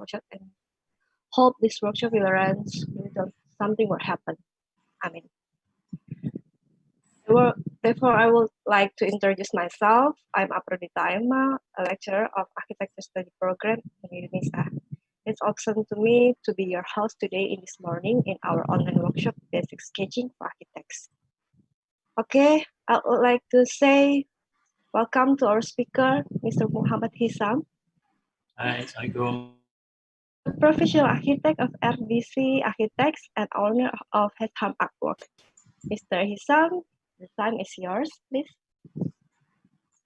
workshop and hope this workshop will run something will happen. Amen. Therefore, I would like to introduce myself. I'm Aprodita Emma, a lecturer of Architecture Study Program in UNISA. It's awesome to me to be your host today in this morning in our online workshop, Basic Sketching for Architects. Okay, I would like to say welcome to our speaker, Mr. Muhammad Hisam. Hi, Assalamualaikum. Professional architect of RDC Architects and owner of Hesham Artwork. Mr. Hisam, the time is yours, please.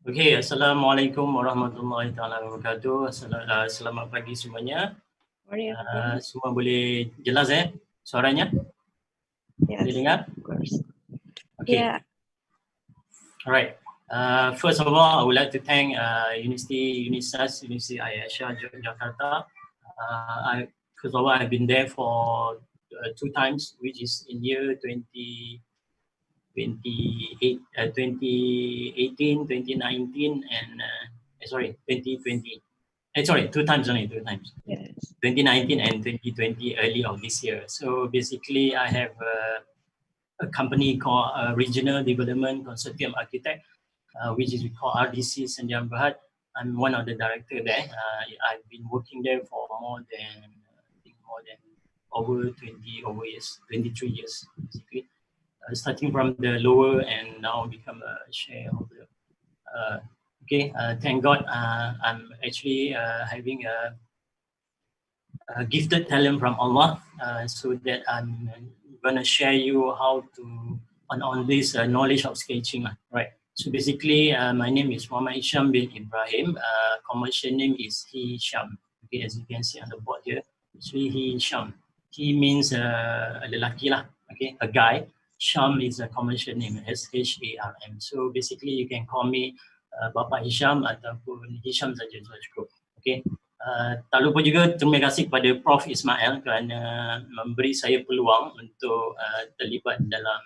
Okay, Assalamualaikum warahmatullahi wabarakatuh. Selamat pagi semuanya. Semua boleh jelas suaranya? Yes, boleh dengar? of course. Okay. Yeah. Alright. First of all, I would like to thank UNISA, University Ayasha, Jakarta. First of all, I've been there for 2 times, which is in year 2018, 2019, and 2020. 2 times only, 2 times. Yes. 2019 and 2020, early of this year. So basically, I have a company called Regional Development Consortium Architect, which is we call RDC Senjam Berhad. I'm one of the directors there. I've been working there for more than over 23 years, basically. Starting from the lower and now become a shareholder. Thank God I'm actually having a gifted talent from Allah, so that I'm gonna share you how to on this knowledge of sketching, right? So basically, my name is Muhammad Hisham bin Ibrahim. Commercial name is Hisham. Okay, as you can see on the board here, actually Hisham. He means lelaki lah. Okay, a guy. Sham is a commercial name, SHARM. So basically, you can call me Bapa Hisham ataupun Hisham saja cukup. Okay. Tak lupa juga terima kasih kepada Prof Ismail kerana memberi saya peluang untuk terlibat dalam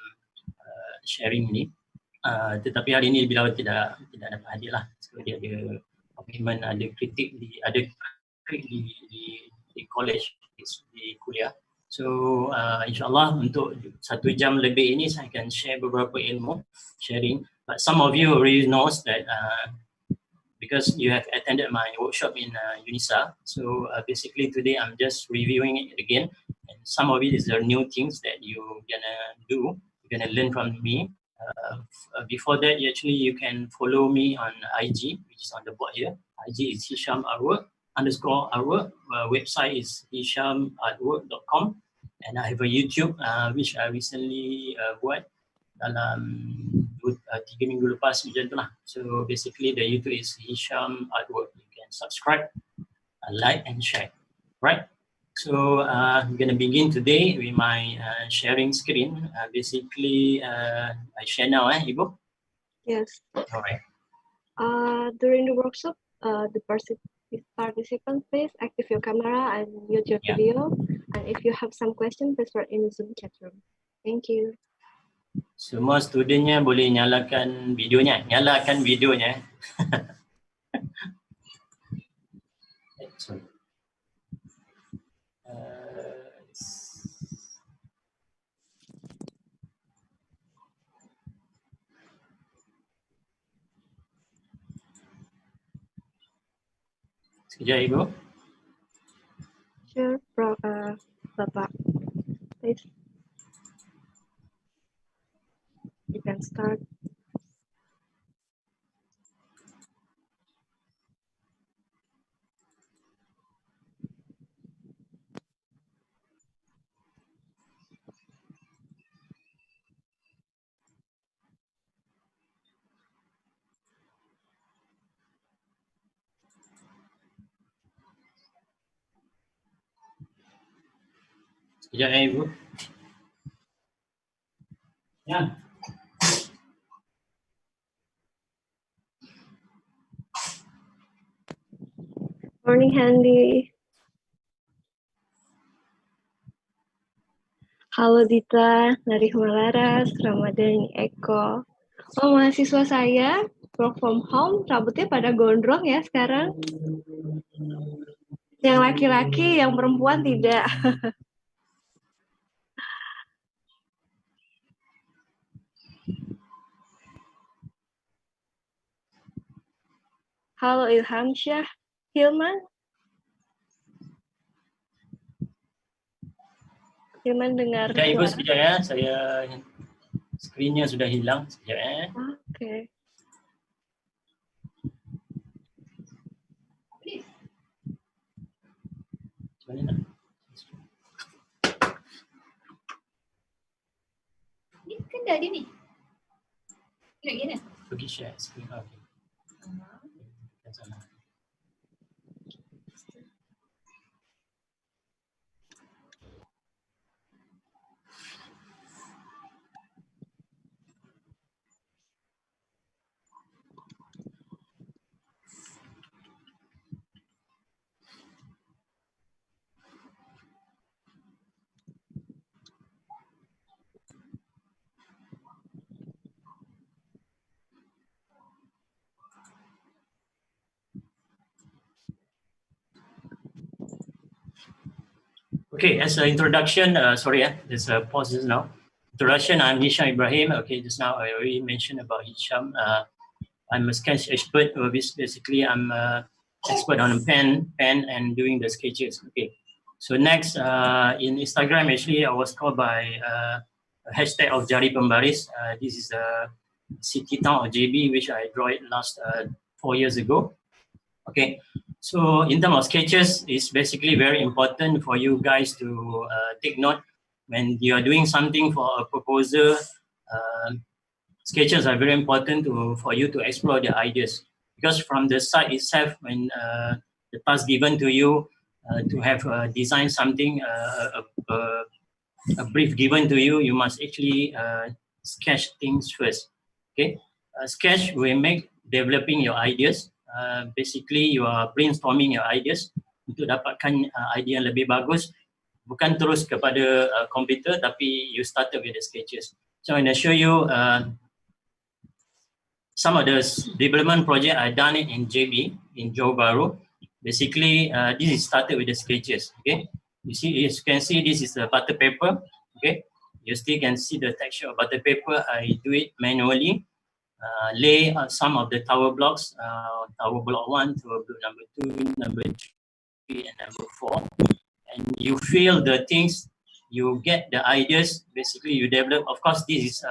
sharing ini. Tetapi hari ini beliau tidak dapat hadir lah. So dia ada komitmen, ada kritik di college, di kuliah. So insyaAllah untuk 1 jam lebih ini saya akan share beberapa ilmu sharing. But some of you already knows that because you have attended my workshop in UNISA. So basically today I'm just reviewing it again. And some of it is the new things that you're you're gonna learn from me. Before that, you can follow me on IG, which is on the board here. IG is Hisham Artwork _Artwork. Website is hishamartwork.com. And I have a YouTube, which I recently buat dalam 3 minggu lepas macam tu lah. So basically the YouTube is Hisham Artwork. You can subscribe, like and share. Right? So I'm going to begin today with my sharing screen. Basically, I share now, Ibu? Yes. All right. During the workshop, the participants, please active your camera and mute your video. And if you have some questions, please write in the Zoom chat room. Thank you. Semua studentnya boleh nyalakan videonya. Sorry. Sekejap, Ibu. Sure, Bapak. Please. You can start. Sekejap, Ibu. Ya. Morning, Handy. Halo Dita, dari Humalaras, Ramadhani Eko. Oh, mahasiswa saya work from home, rambutnya pada gondrong ya sekarang. Yang laki-laki, yang perempuan tidak. Halo Ilham Syah, Hilman. Hilman dengar Ya, Ibu suara. sekejap ya, saya screen-nya sudah hilang sekejap ya. Oke. Macam mana nak? Ni kan dah ada ni. Nak gini. Pergi share screen. Okay. Kan sana. Okay, as an introduction, sorry, there's a pause just now. Introduction, I'm Hisham Ibrahim. Okay, just now I already mentioned about Hisham. I'm a sketch expert. Basically, I'm expert on pen and doing the sketches. Okay, so next in Instagram, actually, I was called by a hashtag of Jari Pembaris. This is a city town of JB, which I draw it last 4 years ago. Okay, so in terms of sketches, it's basically very important for you guys to take note when you are doing something for a proposal. Sketches are very important for you to explore the ideas, because from the site itself, when the task given to you to have designed something, a brief given to you, you must actually sketch things first. Okay, sketch will make developing your ideas. Basically, you are brainstorming your ideas untuk dapatkan idea yang lebih bagus. Bukan terus kepada komputer, tapi you started with the sketches. So I'm going to show you some of the development project I done it in JB, in Johor Bahru. Basically, this is started with the sketches. Okay, you see, as you can see, this is the butter paper. Okay, you still can see the texture of butter paper. I do it manually. Lay some of the tower blocks, tower block 1, tower block number 2, number 3, and number 4. And you feel the things, you get the ideas, basically you develop. Of course, this is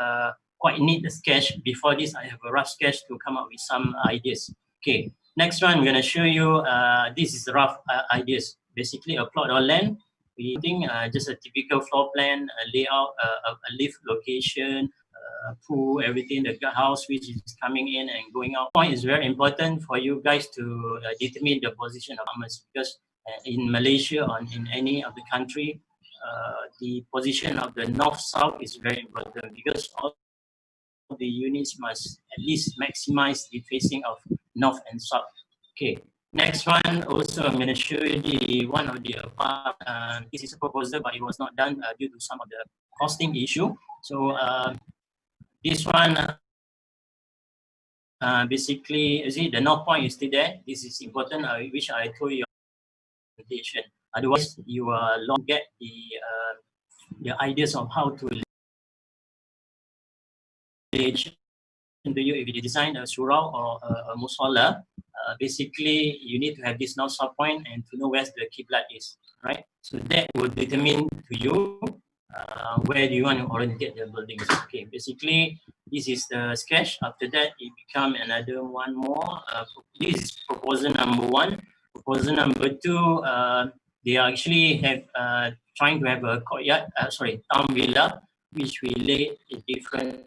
quite neat sketch. Before this, I have a rough sketch to come up with some ideas. Okay, next one, I'm going to show you, this is rough ideas. Basically, a plot of land. We think just a typical floor plan, a layout, a lift location, pool, everything, the house which is coming in and going out. Point is very important for you guys to determine the position of farmers, because in Malaysia or in any of the country, the position of the north-south is very important, because all the units must at least maximize the facing of north and south. Okay, next one, also I'm going to show you the one of the this is a proposal, but it was not done due to some of the costing issue. So this one, basically, you see the north point is still there. This is important, which I told you. Otherwise, you are long get the ideas of how to to you. If you design a surau or a musalla, basically you need to have this north south point and to know where the qiblat is, right? So that will determine to you where do you want to orientate the buildings. Okay, basically this is the sketch. After that, it become another one more. This is proposal number 1. Proposal number 2, they actually have trying to have a courtyard, town villa, which we lay in different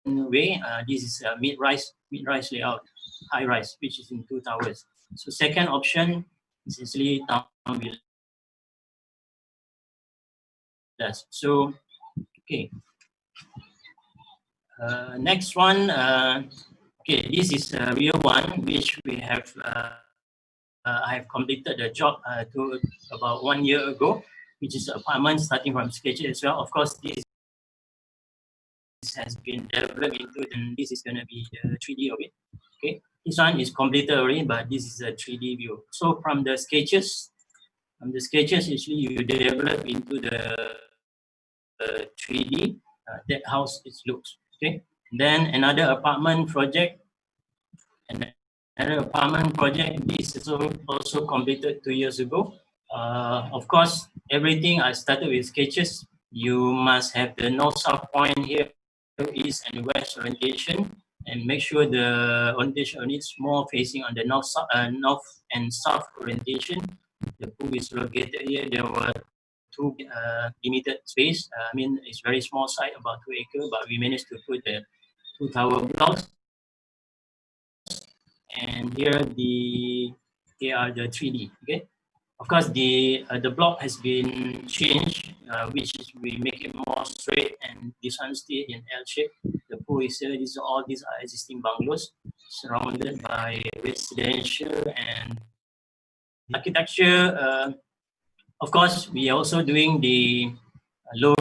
way. This is a mid-rise layout, high-rise, which is in 2 towers. So second option is essentially town villas. So, okay. Next one, okay, this is a real one, which we have, I have completed the job to about 1 year ago, which is apartment starting from sketches as well. Of course, this has been developed into, and this is going to be the 3D of it. Okay, This one is completed already, but this is a 3D view. So from the sketches, actually you develop into the 3D. That house it looks. Okay. Then another apartment project, and another apartment project. This is also completed 2 years ago. Of course, everything I started with sketches. You must have the north-south point here, east and west orientation, and make sure the orientation is more facing on the north and south orientation. The pool is located here. There were two limited space. I mean, it's very small site, about 2 acres, but we managed to put the 2 tower blocks. And here they are the 3D. Okay. Of course, the block has been changed, which is we make it more straight, and this one stay in L shape. The pool is here. All these are existing bungalows surrounded by residential and architecture. Of course, we are also doing the low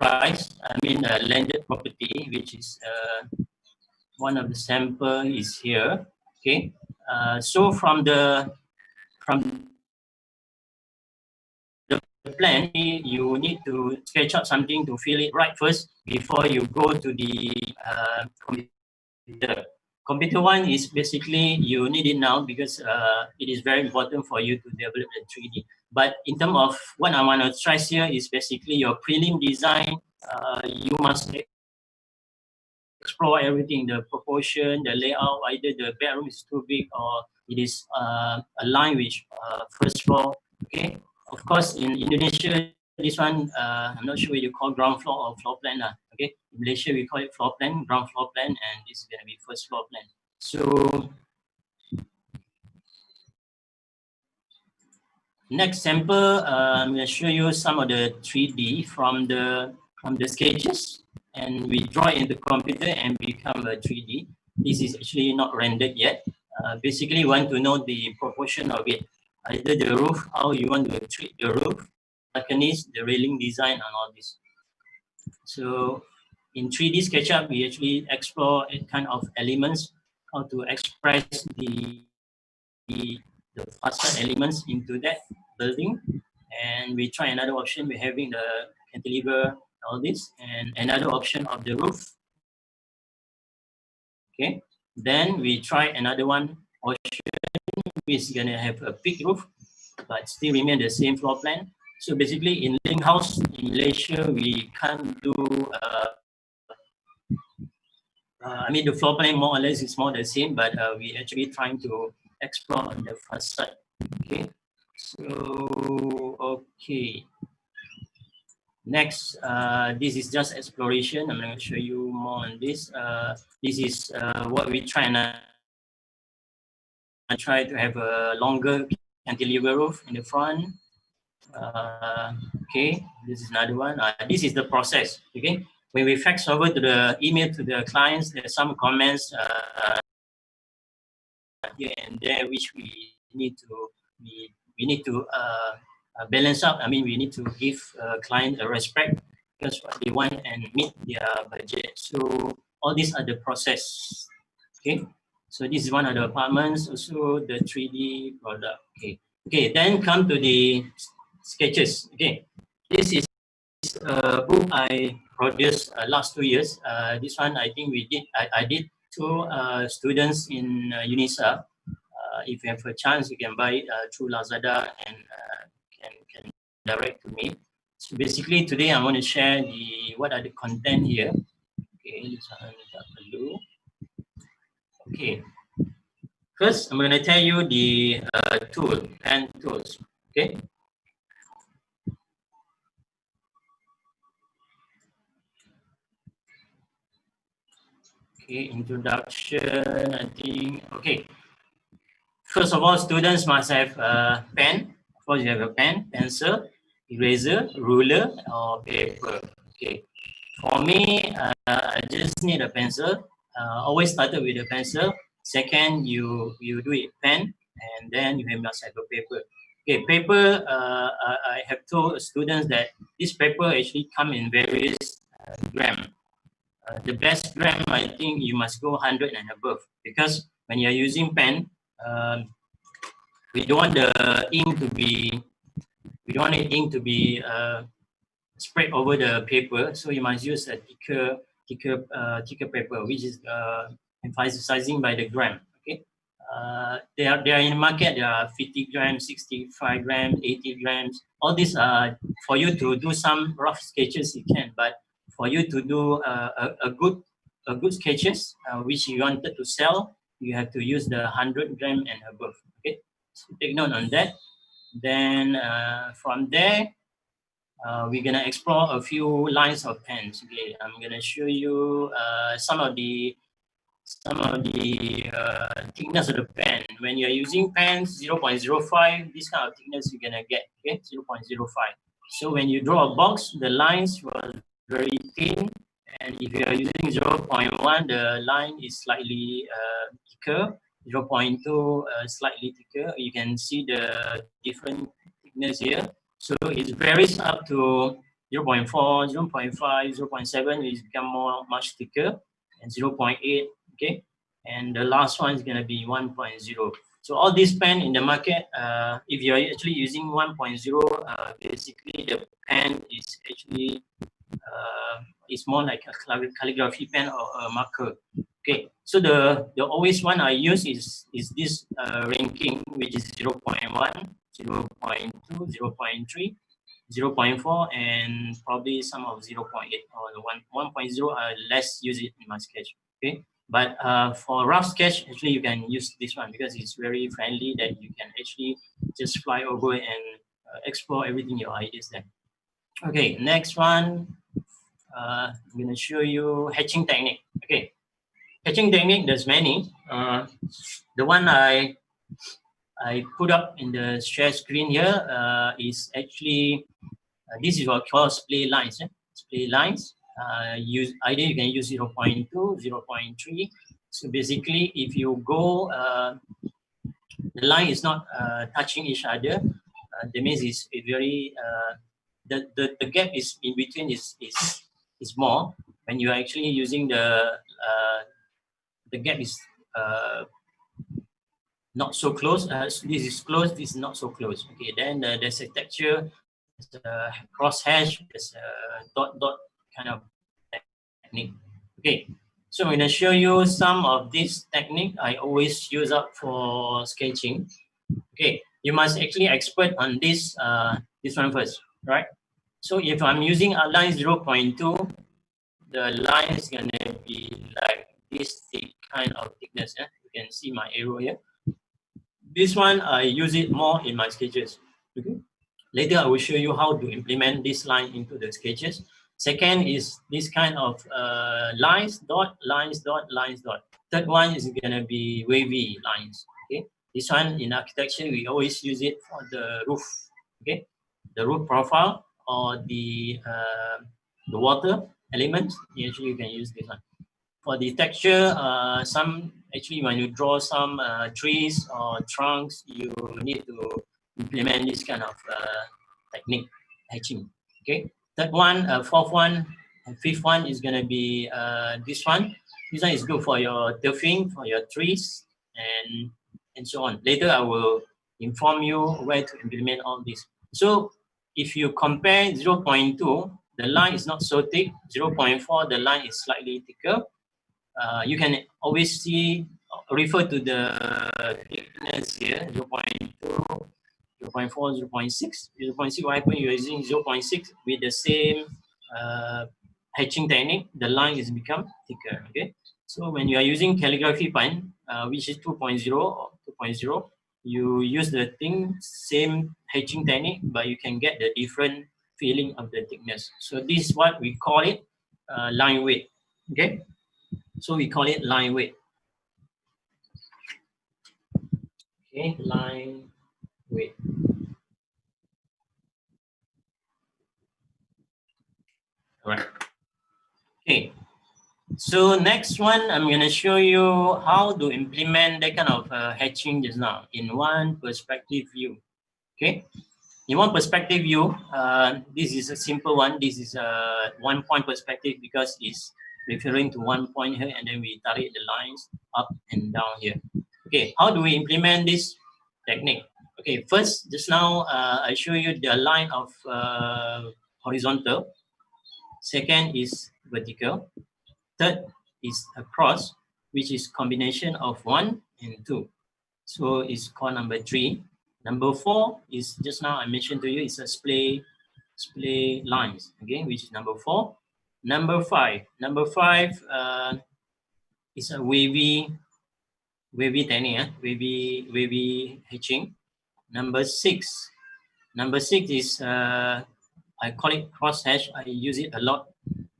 rise. I mean, landed property, which is one of the sample is here. Okay. So from the plan, you need to sketch out something to feel it right first before you go to the computer. Computer one is basically you need it now because it is very important for you to develop the 3D. But in terms of what I want to stress here is basically your prelim design. You must explore everything, the proportion, the layout, either the bedroom is too big or it is aligned with first floor. Okay. Of course, in Indonesia, this one, I'm not sure what you call ground floor or floor plan. Okay. In Malaysia, we call it floor plan, ground floor plan, and this is going to be first floor plan. So, next sample, I'm going to show you some of the 3D from the sketches, and we draw it in the computer and become a 3D. This is actually not rendered yet. Basically, want to know the proportion of it, either the roof, how you want to treat the roof, mechanism, the railing design, and all this. So in 3D SketchUp, we actually explore a kind of elements, how to express the facade elements into that building. And we try another option. We're having the cantilever, all this, and another option of the roof. Okay. Then we try another one option, which is gonna have a big roof, but still remain the same floor plan. So basically, in living house in Malaysia, we can't do. I mean, the floor plan more or less is more the same, but we actually trying to explore on the facade. Okay. So okay. Next, this is just exploration. I'm going to show you more on this. This is what we try and try to have a longer cantilever roof in the front. Okay, this is another one. This is the process. Okay, when we fax over to the email to the clients, there's some comments here and there which we need to balance out. I mean, we need to give client a respect because what they want and meet their budget. So all these are the process. Okay. So this is one of the apartments, also the 3D product. Okay. Okay, then come to the sketches. Okay. This is a book I produced last 2 years. This one I think I did to students in UNISA. If you have a chance, you can buy it through Lazada and can direct to me. So basically today I'm going to share what are the content here. Okay, this one is blue. Okay. First, I'm going to tell you the pen tools. Okay. Okay, introduction, I think. Okay. First of all, students must have a pen. Of course, you have a pen, pencil, eraser, ruler, or paper. Okay. For me, I just need a pencil. Always started with a pencil. Second, you do it pen, and then you must have a paper. Okay, paper. I have told students that this paper actually come in various gram. The best gram, I think you must go 100 and above because when you're using pen, we don't want the ink to be, we don't want the ink to be spread over the paper. So you must use a thicker paper, which is emphasizing by the gram. Okay, they are in the market. There are 50 grams, 65 grams, 80 grams. All these are for you to do some rough sketches. You can, but for you to do a good sketches which you wanted to sell, you have to use the 100 gram and above. Okay, so take note on that. Then from there, we're gonna explore a few lines of pens. Okay, I'm gonna show you some of the thickness of the pen. When you're using pens 0.05, this kind of thickness you're gonna get. Okay, 0.05. So when you draw a box, the lines were very thin, and if you are using 0.1, the line is slightly thicker. 0.2 slightly thicker. You can see the different thickness here. So it varies up to 0.4, 0.5, 0.7 is become much thicker, and 0.8, okay? And the last one is going to be 1.0. So all these pen in the market, if you're actually using 1.0, basically the pen is actually it's more like a calligraphy pen or a marker. Okay, so the always one I use is this ranking, which is 0.1, 0.2, 0.3, 0.4, and probably some of 0.8 or 1.0. I less use it in my sketch. Okay, but for rough sketch, actually you can use this one because it's very friendly that you can actually just fly over and explore everything your ideas there. Okay, next one. I'm going to show you hatching technique. Okay, hatching technique, there's many. The one I put up in the share screen here is actually, this is what calls splay lines. Splay lines, either you can use 0.2, 0.3. So basically, if you go, the line is not touching each other, that means it's very, the gap is in between is more. When you are actually using the gap is not so close. This is close. This is not so close. Okay. Then there's a texture, there's a cross hash, there's a dot kind of technique. Okay. So I'm going to show you some of this technique I always use up for sketching. Okay. You must actually expert on this one first, right? So if I'm using outline 0.2, the line is gonna be like this thick kind of thickness. You can see my arrow here. This one I use it more in my sketches. Okay. Later I will show you how to implement this line into the sketches. Second is this kind of lines, dot, lines, dot, lines, dot. Third one is gonna be wavy lines. Okay. This one in architecture we always use it for the roof. Okay, the roof profile or the water elements. Usually you can use this one. For the texture, some actually when you draw some trees or trunks, you need to implement this kind of technique, hatching. Okay. Third one, fourth one, and fifth one is gonna be this one. This one is good for your turfing, for your trees, and so on. Later I will inform you where to implement all this. So if you compare 0.2, the line is not so thick. 0.4, the line is slightly thicker. You can always see, refer to the thickness here, 0.2, 0.4, 0.6. 0.6, what happens, you're using 0.6 with the same hatching technique, the line is become thicker, okay? So when you are using calligraphy pen, which is 2.0 or 2.0, you use the same hatching technique, but you can get the different feeling of the thickness. So this is what we call it line weight, okay? So we call it line weight. Okay, line weight. All right. Okay. So next one, I'm going to show you how to implement that kind of hatching just now in one perspective view. Okay. In one perspective view, this is a simple one. This is a 1 point perspective because it's referring to one point here, and then we tarik the lines up and down here. Okay, how do we implement this technique? Okay, first, just now I show you the line of horizontal. Second is vertical. Third is a cross, which is combination of 1 and 2. So it's called number 3. Number 4 is, just now I mentioned to you, it's a splay lines, okay, which is number 4. Number 5 is a wavy technique, wavy hatching. Number 6 is I call it cross hatch. I use it a lot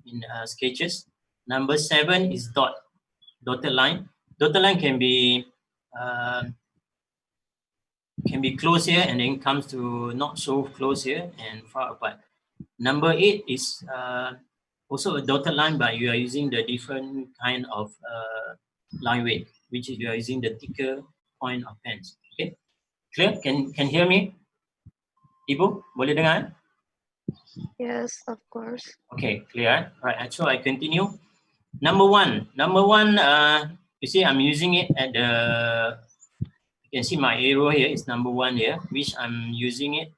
in sketches. Number 7 is dotted line. Dotted line can be close here and then comes to not so close here and far apart. Number 8 is also a dotted line, but you are using the different kind of line weight, which is you are using the thicker point of pens. Okay, clear? Can hear me? Ibu, boleh dengar? Yes, of course. Okay, clear. Right, so I continue. Number one, you see I'm using it at the, you can see my arrow here is number 1 here, which I'm using it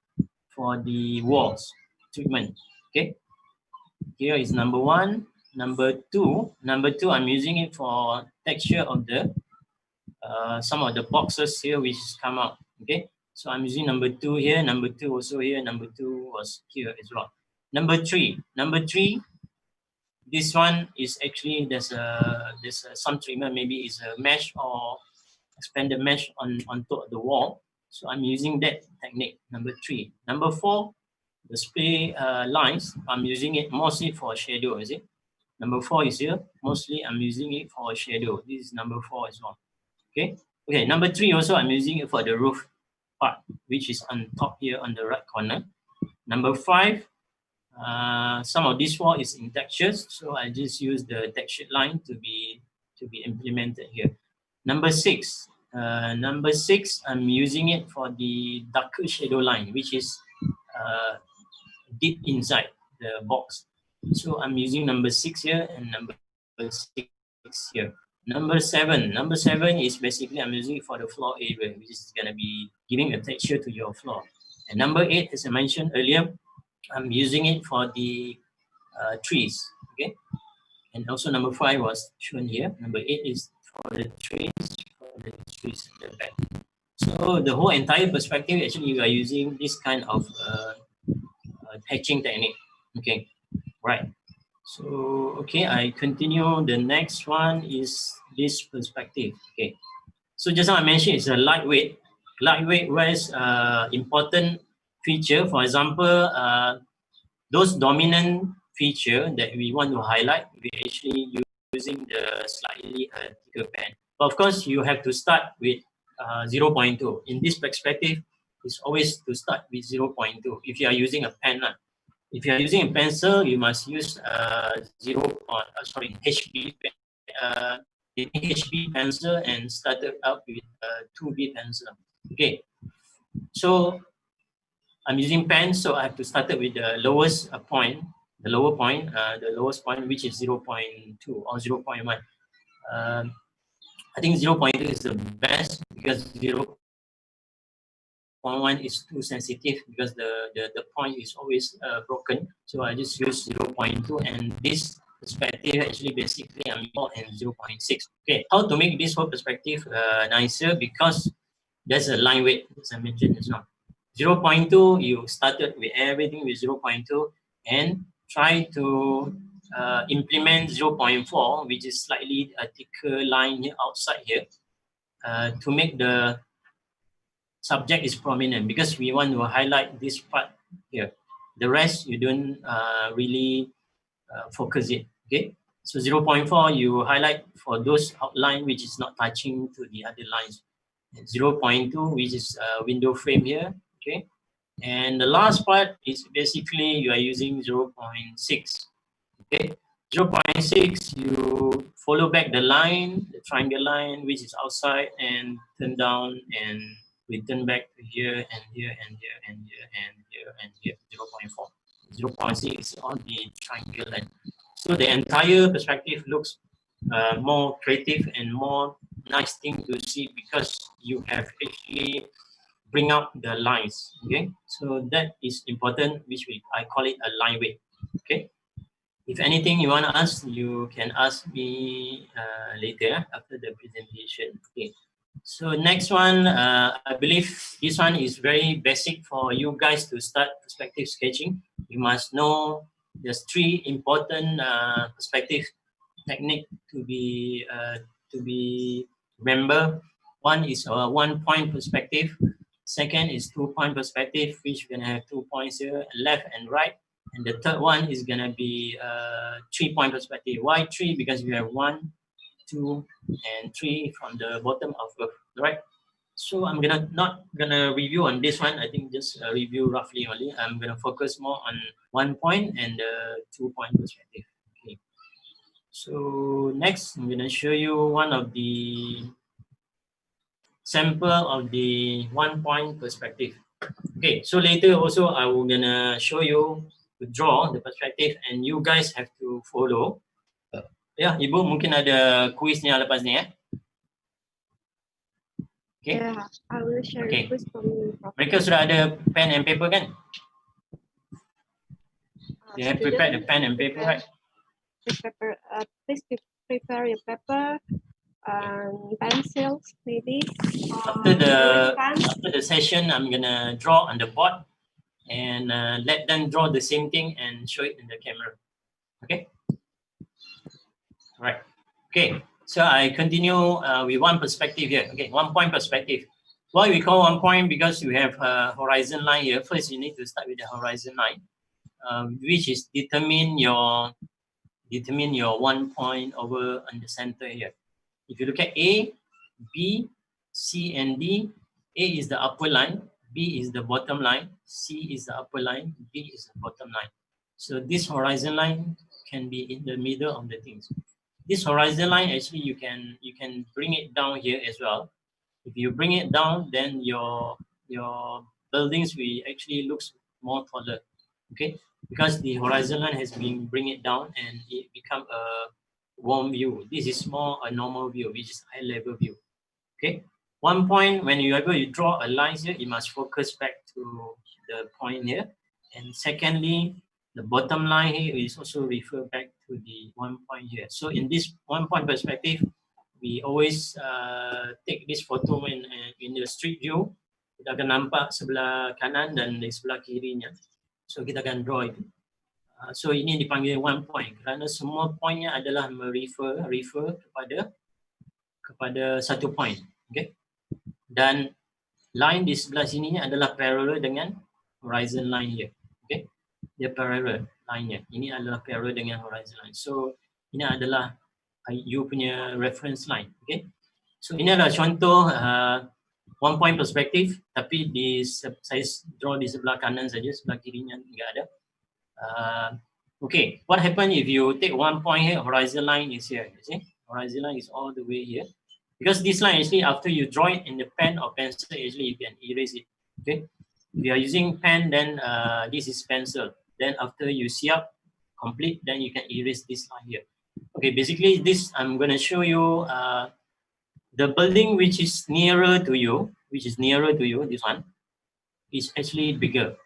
for the walls treatment. Okay, here is number 1. Number two, I'm using it for texture of the some of the boxes here which come out. Okay, so I'm using number 2 here, number 2 also here, number 2 was here as well. Number three, this one is actually there's some treatment, maybe it's a mesh or expanded mesh on top of the wall. So I'm using that technique, number 3. Number 4, the spray lines, I'm using it mostly for shadow, is it? Number 4 is here, mostly I'm using it for shadow. This is number 4 as well. Okay. Okay, number 3 also I'm using it for the roof part, which is on top here on the right corner. Number 5, some of this wall is in textures, so I just use the textured line to be implemented here. Number 6, I'm using it for the darker shadow line, which is deep inside the box. So I'm using number 6 here and number 6 here. Number 7 is basically I'm using it for the floor area, which is going to be giving a texture to your floor. And number 8, as I mentioned earlier, I'm using it for the trees. Okay, and also number 5 was shown here. Number 8 is for the trees in the back. So the whole entire perspective, actually, you are using this kind of hatching technique. Okay, right. So okay, I continue. The next one is this perspective. Okay, so just now I mentioned it's a lightweight. Lightweight was important feature. For example, those dominant feature that we want to highlight, we actually using the slightly thicker pen. But of course, you have to start with 0.2. In this perspective, it's always to start with 0.2. If you are using a pen, if you are using a pencil, you must use HB HB pencil and started out with 2B pencil. Okay, so I'm using pen, so I have to start it with the lowest point, the lowest point, which is 0.2 or 0.1. I think 0.2 is the best because 0.1 is too sensitive because the point is always broken. So I just use 0.2, and this perspective actually basically I'm more in 0.6. Okay, how to make this whole perspective nicer? Because there's a line weight, as I mentioned just now. 0.2, you started with everything with 0.2 and try to implement 0.4, which is slightly a thicker line here outside here, to make the subject is prominent, because we want to highlight this part here. The rest you don't really focus it. Okay, so 0.4 you highlight for those outline which is not touching to the other lines. 0.2, which is window frame here. Okay, and the last part is basically you are using 0.6. Okay, 0.6 you follow back the line, the triangle line which is outside, and turn down and return back to here and here and here and here and here and here. 0.4. 0.6 is on the triangle line. So the entire perspective looks more creative and more nice thing to see because you have actually bring out the lines. Okay, so that is important, which I call it a line weight. Okay, if anything you want to ask, you can ask me later after the presentation. Okay, so next one, I believe this one is very basic for you guys to start perspective sketching. You must know there's three important perspective technique to be remember. One is a 1 point perspective. Second is 2 point perspective, which we're gonna have 2 points here, left and right. And the third one is gonna be 3 point perspective. Why three? Because we have 1, 2, and 3 from the bottom of Earth, right? So I'm not gonna review on this one. I think just review roughly only. I'm gonna focus more on 1 point and 2 point perspective. Okay. So next, I'm gonna show you one of the sample of the 1 point perspective. Okay. So later also I will gonna show you to draw the perspective, and you guys have to follow. Ya, Ibu mungkin ada kuisnya lepas ni ya. Okay. Yeah, I will share Okay. quiz from you. Mereka sudah ada pen and paper kan? They have prepared the pen and paper, right? Please prepare your paper and pencils, maybe. After the session, I'm gonna draw on the board and let them draw the same thing and show it in the camera. Okay. Right. Okay. So I continue with one perspective here. Okay, 1 point perspective. Why we call 1 point? Because you have a horizon line here. First, you need to start with the horizon line, which is determine your 1 point over on the center here. If you look at A, B, C, and D, A is the upper line, B is the bottom line, C is the upper line, D is the bottom line. So this horizon line can be in the middle of the things. This horizon line, actually, you can bring it down here as well. If you bring it down, then your buildings will actually looks more taller. Okay, because the horizon line has been bring it down and it become a warm view. This is more a normal view, which is high level view. Okay, 1 point, when you draw a line here, you must focus back to the point here. And secondly, the bottom line here is also refer back to the 1 point here. So in this 1 point perspective, we always take this photo in the street view. Kita akan nampak sebelah kanan dan di sebelah kirinya. So kita akan draw itu. So ini dipanggil 1 point kerana semua pointnya adalah refer kepada satu point. Okay. Dan line di sebelah sininya adalah parallel dengan horizon line here. Okay. Dia parallel line-nya. Ini adalah parallel dengan horizon line. So ini adalah you punya reference line. Okay. So ini adalah contoh 1 point perspective, tapi saya draw di sebelah kanan saja, sebelah kirinya enggak ada. Okay, what happen if you take 1 point here, horizon line is here, you see? Horizon line is all the way here. Because this line actually, after you draw it in the pen or pencil, actually you can erase it, okay? If you are using pen, then this is pencil. Then after you see up, complete, then you can erase this line here. Okay, basically this, I'm gonna show you the building which is nearer to you, this one, is actually bigger.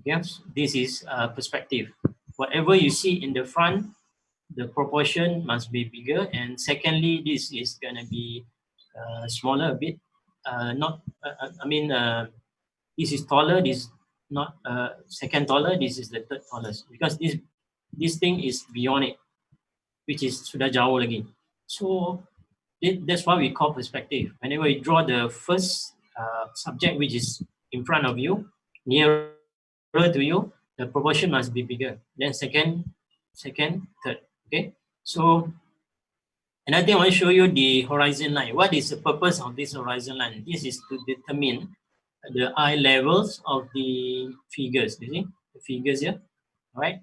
Yes, this is perspective. Whatever you see in the front, the proportion must be bigger. And secondly, this is going to be smaller a bit. This is taller, this is not second taller, this is the third tallest. Because this thing is beyond it, which is sudah jauh lagi. So that's what we call perspective. Whenever you draw the first subject which is in front of you, nearer to you, the proportion must be bigger. Then second, third. Okay. So another thing I want to show you the horizon line. What is the purpose of this horizon line? This is to determine the eye levels of the figures. You see the figures here, right?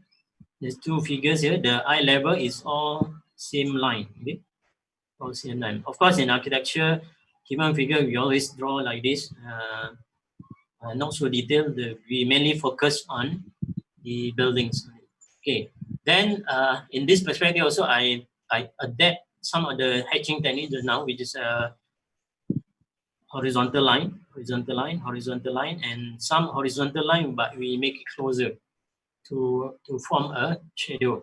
There's two figures here. The eye level is all same line. Okay, all same line. Of course, in architecture, human figure we always draw like this. Not so detailed. We mainly focus on the buildings. Okay. Then in this perspective also, I adapt some of the hatching techniques now, which is horizontal line, and some horizontal line, but we make it closer to form a shadow.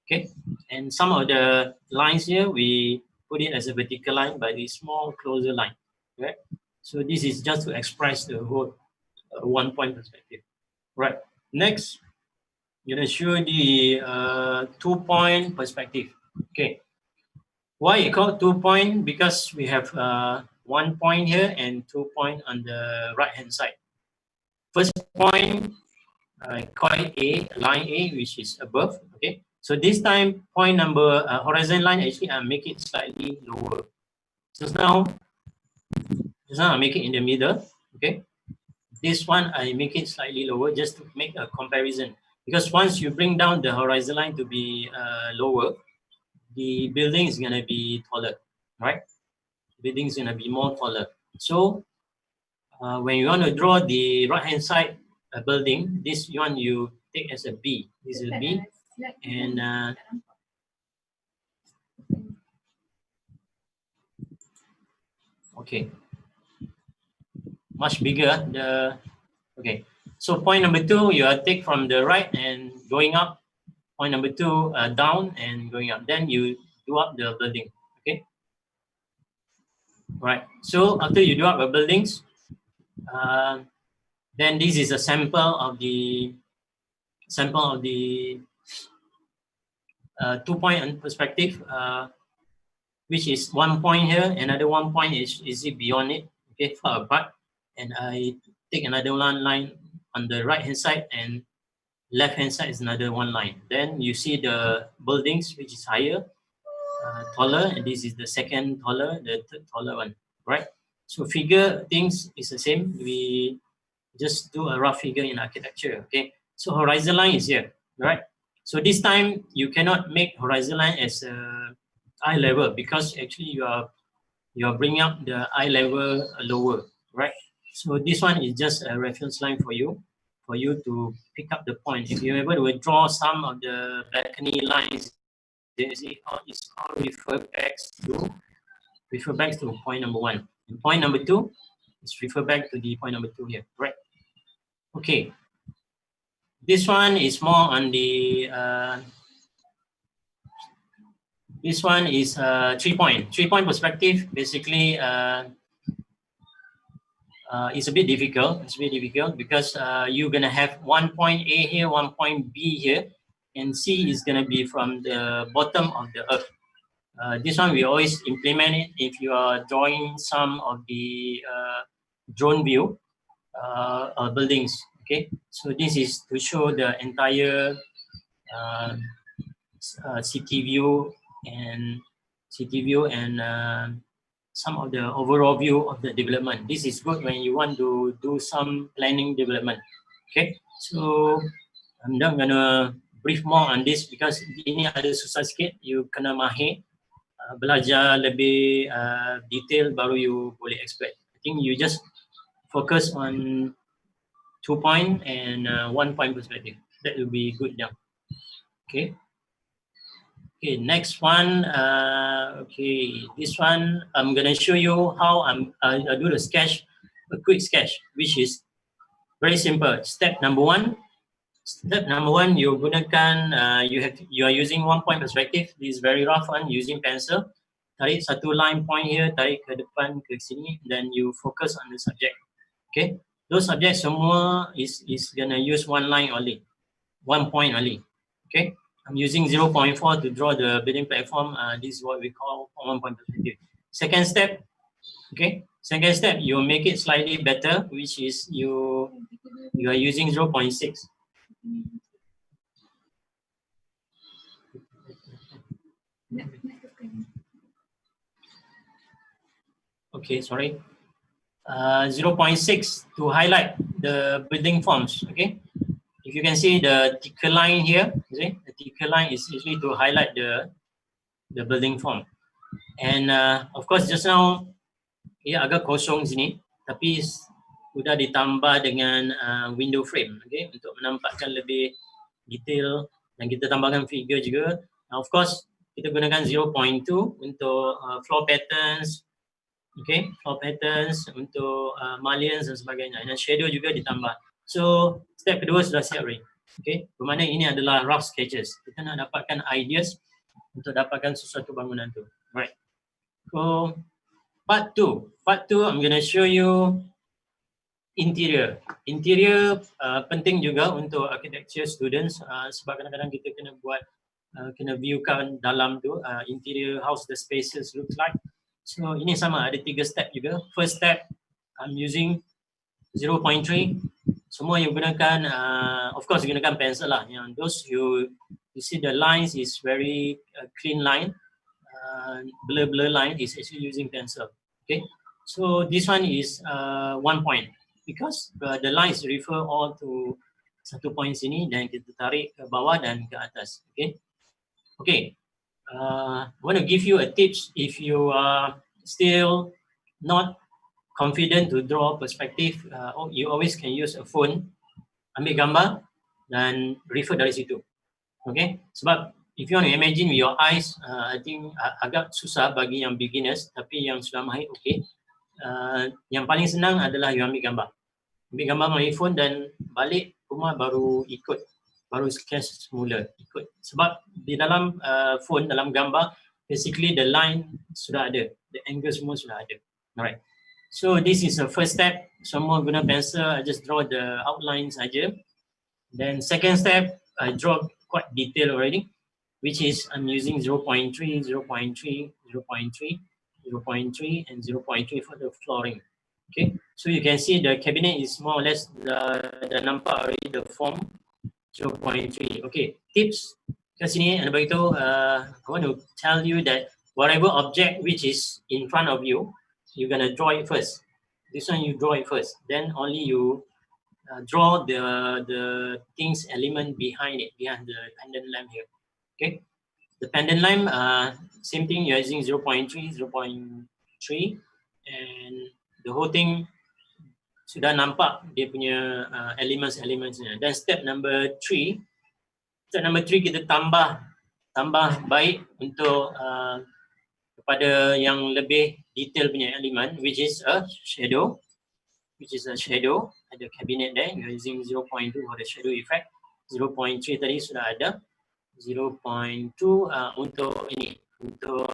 Okay, and some of the lines here we put it as a vertical line by the small closer line. Right, so this is just to express the whole 1 point perspective. Right, next, I'm gonna show the 2 point perspective. Okay, why it called 2 point? Because we have 1 point here and 2 point on the right hand side. First point, I call it A, line A, which is above. Okay, so this time point number horizon line, actually I make it slightly lower. So now I make it in the middle. Okay, this one I make it slightly lower just to make a comparison, because once you bring down the horizon line to be lower, the building is gonna be taller, right? Building is gonna be more taller. So when you want to draw the right hand side building, this one you take as a B. This is a B, and okay, much bigger. Okay, so point number 2, you take from the right and going up. Point number 2, down and going up. Then you do up the building. Okay, right. So after you do up the buildings, then this is a sample of the 2 point perspective, which is 1 point here, another 1 point is it beyond it, okay, far apart, and I take another one line on the right hand side, and left hand side is another one line. Then you see the buildings which is higher, taller, and this is the second taller, the third taller one, right? So figure things is the same. We just do a rough figure in architecture. Okay, so horizon line is here, right? So this time you cannot make horizon line as eye level, because actually you are bringing up the eye level lower, right? So this one is just a reference line for you to pick up the point. If you're able to draw some of the balcony lines, it's all refer back to point number 1. And point number 2 is refer back to the point number 2 here, right? Okay, this one is more on the this one is 3 point. 3 point perspective. Basically, it's a bit difficult. It's a bit difficult because you're gonna have 1 point A here, 1 point B here, and C is gonna be from the bottom of the earth. This one we always implement it if you are drawing some of the drone view buildings. Okay, so this is to show the entire city view and some of the overall view of the development. This is good when you want to do some planning development. Okay, so I'm not gonna brief more on this because ini ada susah sikit. You kena mahir, belajar lebih detail baru you boleh expect. I think you just focus on 2 point and 1 point perspective. That will be good now. Okay. Okay, next one. Okay, this one I'm gonna show you how I do the sketch, a quick sketch, which is very simple. Step number 1. You gunakan you are using 1 point perspective. This is very rough one using pencil. Tarik satu line point here, tarik ke depan ke sini, then you focus on the subject. Okay, those subjects semua is gonna use 1 line only, 1 point only. Okay, I'm using 0.4 to draw the building platform. This is what we call 1 point perspective. Second step, okay. Second step, you make it slightly better, which is you are using 0.6. Okay, sorry. 0.6 to highlight the building forms. Okay, if you can see the thicker line here, you see the thicker line is usually to highlight the building form. And of course just now ia agak kosong sini, tapi sudah ditambah dengan window frame, okay, untuk menampakkan lebih detail dan kita tambahkan figure juga. Of course, kita gunakan 0.2 untuk floor patterns, okay, floor patterns untuk mullions dan sebagainya, dan shadow juga ditambah. So step kedua sudah siap Ray. Okay, bermakna ini adalah rough sketches. Kita nak dapatkan ideas untuk dapatkan sesuatu bangunan tu. Right. So part 2 I'm going to show you interior. Interior penting juga untuk architecture students sebab kadang-kadang kita kena buat kena viewkan dalam tu interior, how the spaces look like. So ini sama, ada 3 step juga. First step, I'm using 0.3. Semua you gunakan, of course gunakan pencil lah. Yang those you see the lines is very clean line, blur line is actually using pencil. Okay, so this one is 1 point because the lines refer all to satu point sini dan kita tarik ke bawah dan ke atas. Okay, okay. I want to give you a tips if you are still not confident to draw perspective. You always can use a phone, ambil gambar dan refer dari situ. Okay, sebab if you want to imagine with your eyes, I think agak susah bagi yang beginners, tapi yang sudah mahir okay. Yang paling senang adalah you ambil gambar melalui phone dan balik rumah baru ikut, baru sketch semula ikut. Sebab di dalam phone, dalam gambar, basically the line sudah ada, the angle semua sudah ada. Alright. So this is the first step. Semua guna pencil, I just draw the outline saja. Then second step, I draw quite detail already, which is I'm using 0.3, 0.3, 0.3, 0.3, and 0.3 for the flooring. Okay, so you can see the cabinet is more or less the nampak already the form 0.3. Okay, tips kat sini ada beritahu, I want to tell you that whatever object which is in front of you, you're gonna draw it first. This one you draw it first, then only you draw the things element behind it, behind the pendant lamp here. Okay, the pendant lamp, same thing, you're using 0.3, 0.3, and the whole thing sudah nampak dia punya elements-elementsnya. Dan step number 3 kita tambah baik untuk kepada yang lebih detail punya elemen, which is a shadow. Ada cabinet there, you're using 0.2 for the shadow effect. 0.3 tadi sudah ada. 0.2 untuk ini, untuk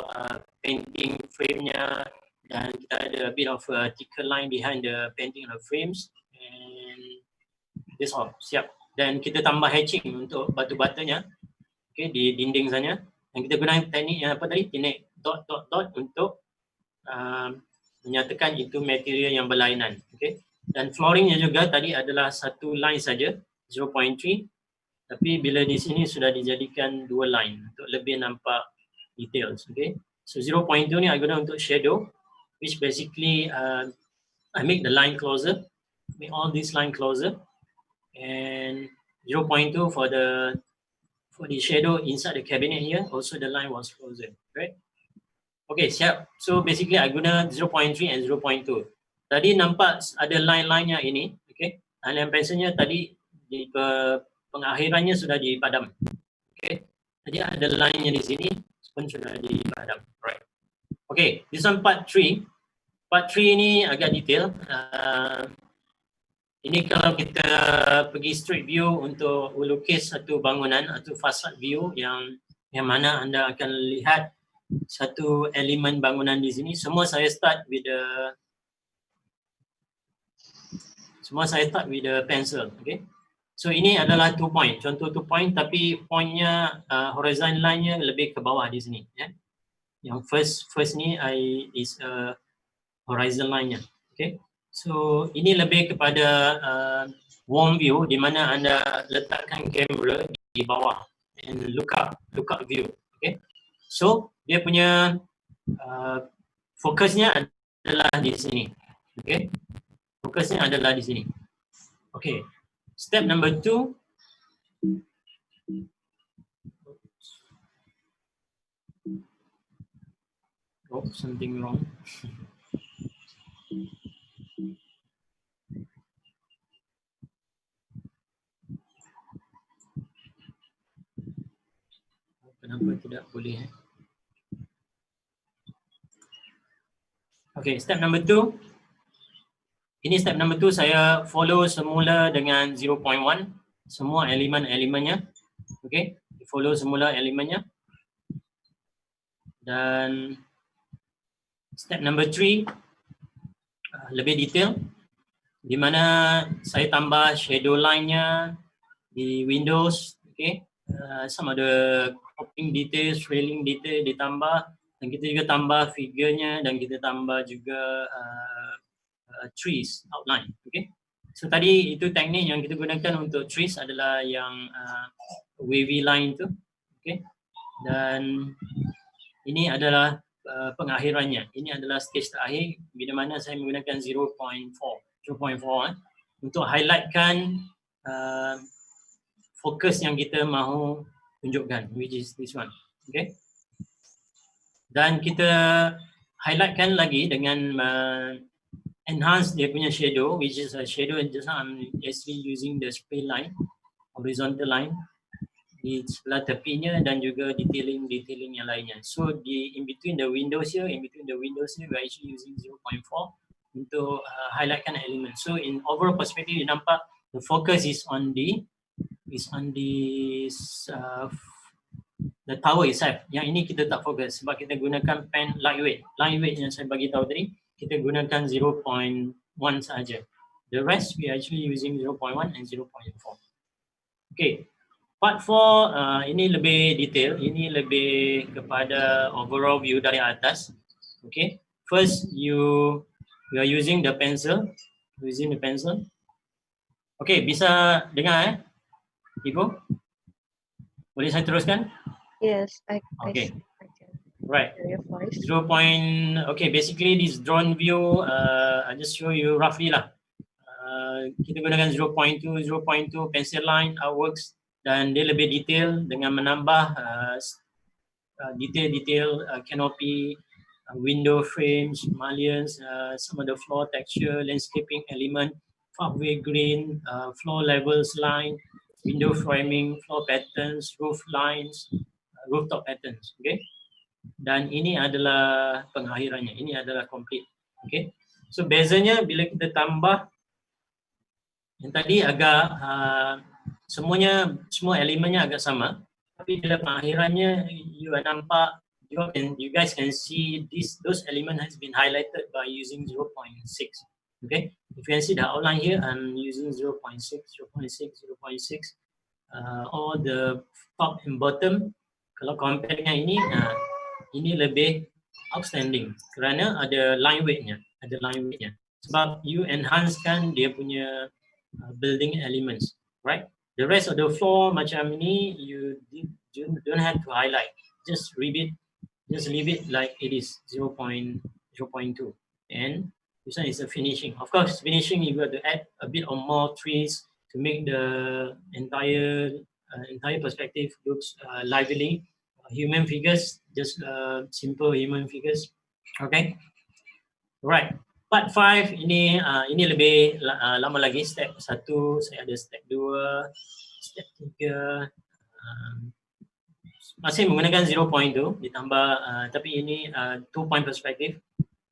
painting frame-nya, dan kita ada a bit of a thicker line behind the painting of the frames, and this all siap. Dan kita tambah hatching untuk batu-batunya, okay, di dinding sana. Dan kita guna teknik yang apa tadi, teknik dot untuk menyatakan itu material yang berlainan. Okay. Dan flooringnya juga tadi adalah satu line saja, 0.3. Tapi bila di sini sudah dijadikan 2 line untuk lebih nampak details. Okay. So 0.2 ni I guna untuk shadow, which basically I make the line closer, make all this line closer, and 0.2 for the shadow inside the cabinet here, also the line was closer, right? Okay, siap. So basically I guna 0.3 and 0.2. Tadi nampak ada line-line-nya ini, okay? Line pencilnya tadi di pengakhirannya sudah dipadam. Okay. Jadi ada line-nya di sini pun sudah dipadam. Right. Okay, this one part 3. Part 3 ini agak detail. Ini kalau kita pergi street view untuk melukis satu bangunan atau fasad view yang mana anda akan lihat satu elemen bangunan di sini. Semua saya start with the pencil, okay? So ini adalah 2 point, contoh 2 point, tapi pointnya horizontal line-nya lebih ke bawah di sini, ya. Yang first ni is horizon line-nya, okay? So ini lebih kepada warm view di mana anda letakkan kamera di bawah and look up view, okay? So dia punya fokusnya adalah di sini, okay? Fokusnya adalah di sini, okay. Step number 2. Oh, something wrong. Kenapa tidak boleh? Okay, step number 2. Ini step number 2, saya follow semula dengan 0.1, semua elemen-elemennya. Okay, follow semula elemennya. Dan step number 3, lebih detail, di mana saya tambah shadow line-nya di Windows. Okay, some of the cropping details, trailing detail ditambah, dan kita juga tambah figurnya, dan kita tambah juga trees outline. Okay, so tadi itu teknik yang kita gunakan untuk trees adalah yang wavy line tu. Okay, dan ini adalah pengakhirannya. Ini adalah stage terakhir bila mana saya menggunakan 0.4 untuk highlightkan fokus yang kita mahu tunjukkan, which is this one. Okay, dan kita highlightkan lagi dengan enhance dia punya shadow, which is a shadow just I'm actually using the spray line, horizontal line di sebelah tepinya, dan juga detailing yang lainnya. So in between the windows here, we're actually using 0.4 untuk highlightkan element. So in overall perspective, you nampak the focus is on the tower itself. Yang ini kita tak fokus sebab kita gunakan pen lightweight yang saya bagi tahu tadi. Kita gunakan 0.1 saja. The rest we are actually using 0.1 and 0.4. Okay, part 4 ini lebih detail. Ini lebih kepada overall view dari atas. Okay, first you are using the pencil. Okay, bisa dengar Ibu? Boleh saya teruskan? Yes, Okay. I can Right. hear your voice. Okay, basically this drone view, I just show you roughly lah. Kita gunakan 0.2 pencil line artworks, dan dia lebih detail dengan menambah detail canopy, window frames, mullions, some of the floor texture, landscaping element, pathway green, floor levels line, window framing, floor patterns, roof lines, rooftop patterns. Okay, dan ini adalah pengakhirannya, ini adalah complete. Okay, so bezanya bila kita tambah yang tadi agak semua elemennya agak sama, tapi bila pengakhirannya you nampak, you guys can see those element has been highlighted by using 0.6. Okay, if you can see the outline here, I'm using 0.6. All the top and bottom, kalau compare dengan ini lebih outstanding kerana ada line weight-nya, sebab you enhancekan dia punya building elements, right? The rest of the floor macam ini you don't have to highlight, just leave it like it is 0.2. And this one is a finishing. Of course, finishing you got to add a bit of more trees to make the entire perspective looks lively. Human figures, just simple human figures. Okay, right. Part 5 ini lebih lama lagi. Step 1 saya ada, step 2, step 3. Masih menggunakan 0.2 ditambah, tapi ini 2 point perspective.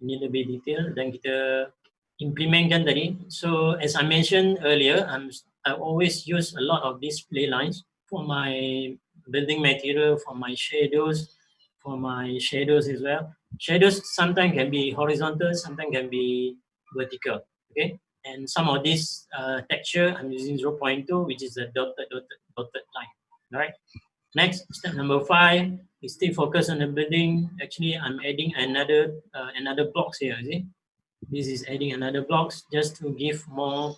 Ini lebih detail dan kita implementkan tadi. So as I mentioned earlier, I always use a lot of these play lines for my building material, for my shadows as well. Shadows sometimes can be horizontal, sometimes can be vertical. Okay, and some of this texture I'm using 0.2, which is a dotted line. All right. Next, step number 5 is still focus on the building. Actually, I'm adding another blocks here. See, this is adding another blocks just to give more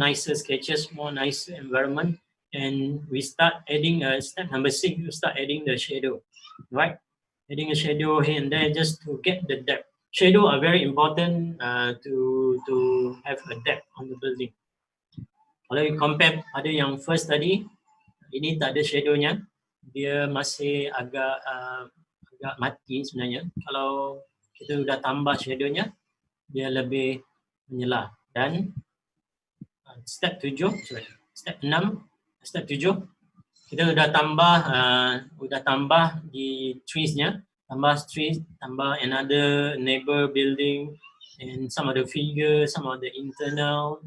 nicer sketches, more nice environment. And we start adding step number 6. We start adding the shadow, right? Adding a shadow here and there just to get the depth. Shadow are very important to have a depth on the building. Kalau you compare pada yang first tadi, ini tak ada shadownya, dia masih agak mati sebenarnya. Kalau kita sudah tambah shadownya, dia lebih menyala. Dan step 7, step 6, step 7, kita udah tambah di trees-nya, tambah trees, tambah another neighbor building, and some of the figure, some of the internal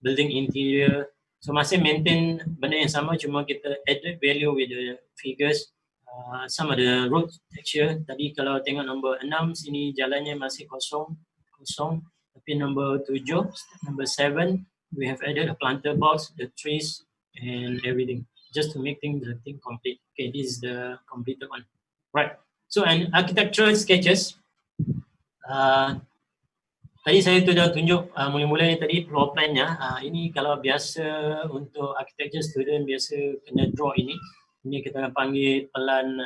building interior. So masih maintain benda yang sama, cuma kita added value with the figures. Some of the road texture, tadi kalau tengok nombor 6 sini jalannya masih kosong. Tapi nombor 7, number 7, we have added a planter box, the trees and everything, just to make the thing complete. Okay, this is the completed one. Right. So an architectural sketches. Tadi saya sudah tunjuk mula-mula tadi floor plan-nya. Ini kalau biasa untuk architecture student biasa kena draw ini. Ini kita panggil plan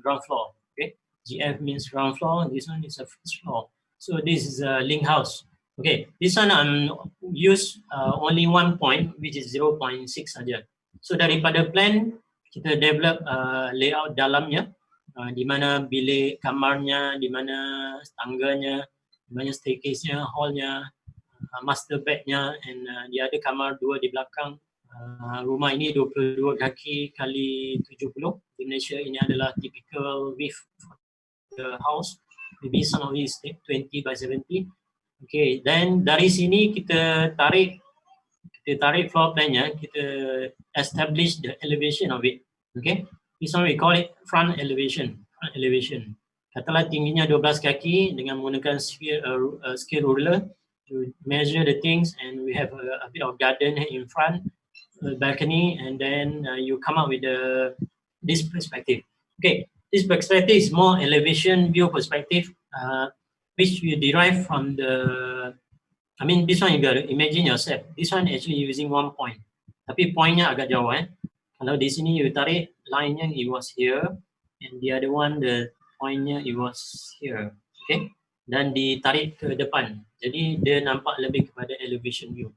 ground floor. Okay. GF means ground floor. This one is a first floor. So this is a link house. Okay. This one I'm use only one point, which is 0.6 saja. So daripada plan kita develop layout dalamnya, di mana bilik kamarnya, di mana tangganya, banyak staircase-nya, hall-nya, master bed-nya, and dia ada kamar 2 di belakang. Rumah ini 22 kaki kali 70. Di Malaysia ini adalah typical width for the house. Maybe some of it is 20 by 70. Okay, then dari sini kita tarik floor plan-nya, kita establish the elevation of it. Okay, this one we call it front elevation. Katalah tingginya 12 kaki dengan menggunakan scale ruler to measure the things, and we have a bit of garden in front, balcony, and then you come up with this perspective. Okay, this perspective is more elevation view perspective, which you derive from this one you got to imagine yourself. This one actually using 1 point, tapi pointnya agak jauh. Kalau di sini you tarik line-nya, it was here, and the other one the pointnya it was here, okay, dan ditarik ke depan, jadi dia nampak lebih kepada elevation view.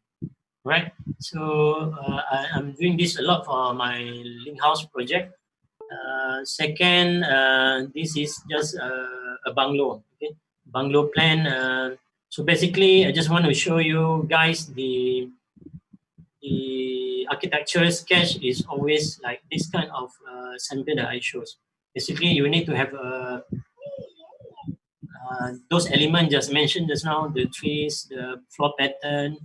Right, so I'm doing this a lot for my link house project. Second, this is just a bungalow, okay, bungalow plan. So basically I just want to show you guys the architectural sketch is always like this kind of center that I shows. Basically, you need to have those elements just mentioned just now, the trees, the floor pattern.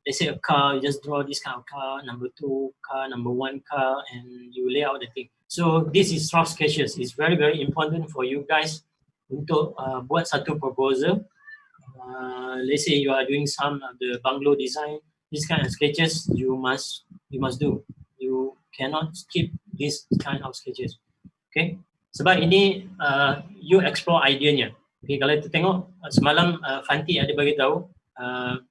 Let's say a car, you just draw this kind of car, number 2 car, number 1 car, and you lay out the thing. So this is rough sketches. It's very, very important for you guys untuk buat satu proposal. Let's say you are doing some of the bungalow design, this kind of sketches you must do. You cannot skip this kind of sketches. Okay. Sebab ini you explore idenya. Okay, kalau kita tengok semalam Fanti ada bagi tahu,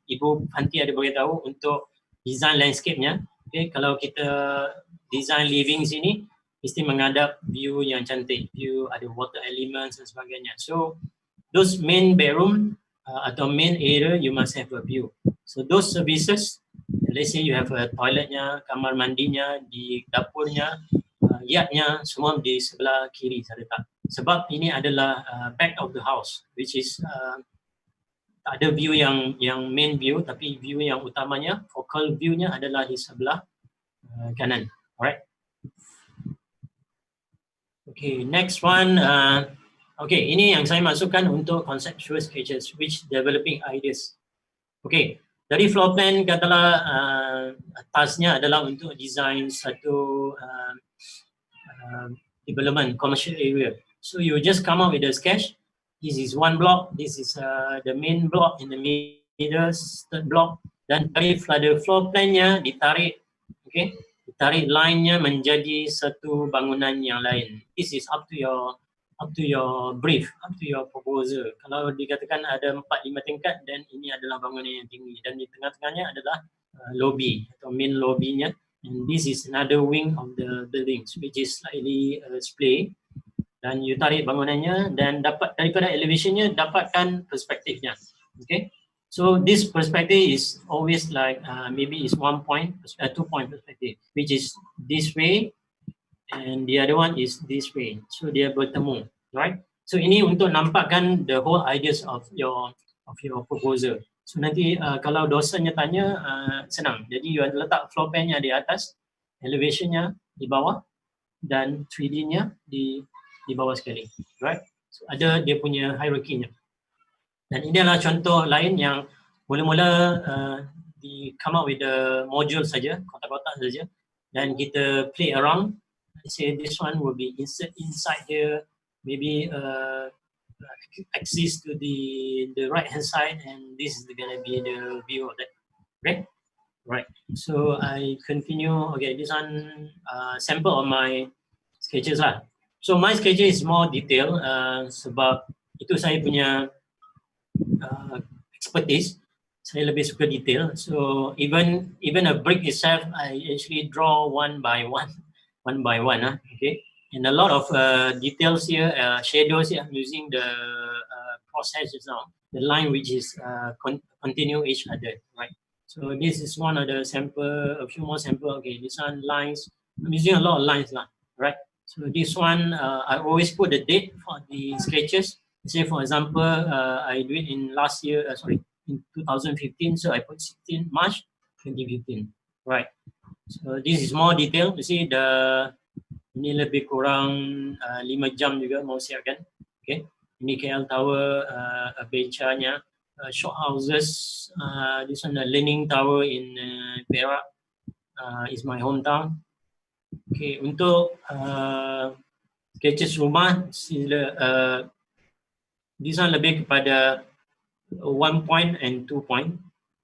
Ibu Fanti ada bagi tahu untuk design landscape-nya. Okay, kalau kita design living sini mesti menghadap view yang cantik, view ada water elements dan sebagainya. So those main bedroom atau main area you must have a view. So those services, let's say you have a toiletnya, kamar mandinya, di dapurnya, yardnya, semua di sebelah kiri saya letak. Sebab ini adalah back of the house, which is tak ada view yang main view, tapi view yang utamanya, focal view-nya adalah di sebelah kanan. Alright. Okay, next one. Okay, ini yang saya masukkan untuk conceptual sketches, which developing ideas. Okay, dari floor plan katalah atasnya adalah untuk design satu development commercial area. So you just come up with a sketch. This is one block. This is the main block in the middle, third block. Dan dari floor plan-nya ditarik, okay, ditarik line-nya menjadi satu bangunan yang lain. This is up to your brief, up to your proposal. Kalau dikatakan ada 4-5 tingkat, dan ini adalah bangunan yang tinggi, dan di tengah-tengahnya adalah lobby atau main lobby-nya. And this is another wing of the buildings, which is slightly split. Dan you tarik bangunannya, dan dapat daripada elevation-nya dapatkan perspektifnya. Okay, so this perspective is always like maybe is 1 point, 2 point perspective, which is this way, and the other one is this way. So dia bertemu, right? So ini untuk nampakkan the whole ideas of your proposal. So nanti kalau dosennya tanya, senang. Jadi you letak floor plan-nya di atas, elevationnya di bawah dan 3D-nya di bawah sekali, right? So, ada dia punya hierarchy-nya. Dan ini adalah contoh lain yang mula-mula di come up with the module saja, kotak-kotak saja, dan kita play around. Let's say this one will be inside here, maybe axis to the right hand side, and this is going to be the view of that. Okay, right. So I continue. Okay, this one sample of my sketches lah. So my sketches is more detailed sebab itu saya punya expertise. Saya lebih suka detail. So even a brick itself, I actually draw one by one. Okay. And a lot of details here, shadows here. I'm using the process just now, the line which is continue each other, right? So this is one of the sample, a few more sample. Okay, this one lines. I'm using a lot of lines now, right? So this one, I always put the date for the sketches. Say for example, I do it in last year, in 2015. So I put 16 March 2015, right? So this is more detail. You see ini lebih kurang 5 jam juga mau siapkan. Okay. Ini KL Tower, becanya, shop houses. This one, the Leaning Tower in Perak is my hometown. Okay, untuk sketches rumah, this one lebih kepada 1 point and 2 point.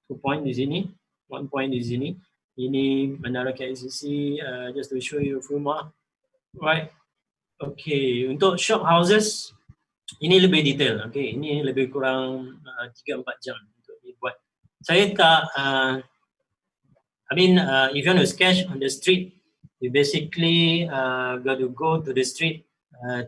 2 point di sini, 1 point di sini. Ini Menara KLCC, just to show you rumah. Right. Okay, untuk shop houses ini lebih detail. Okay, ini lebih kurang 3-4 jam untuk dibuat. Saya tak, if you want to sketch on the street, you basically got to go to the street,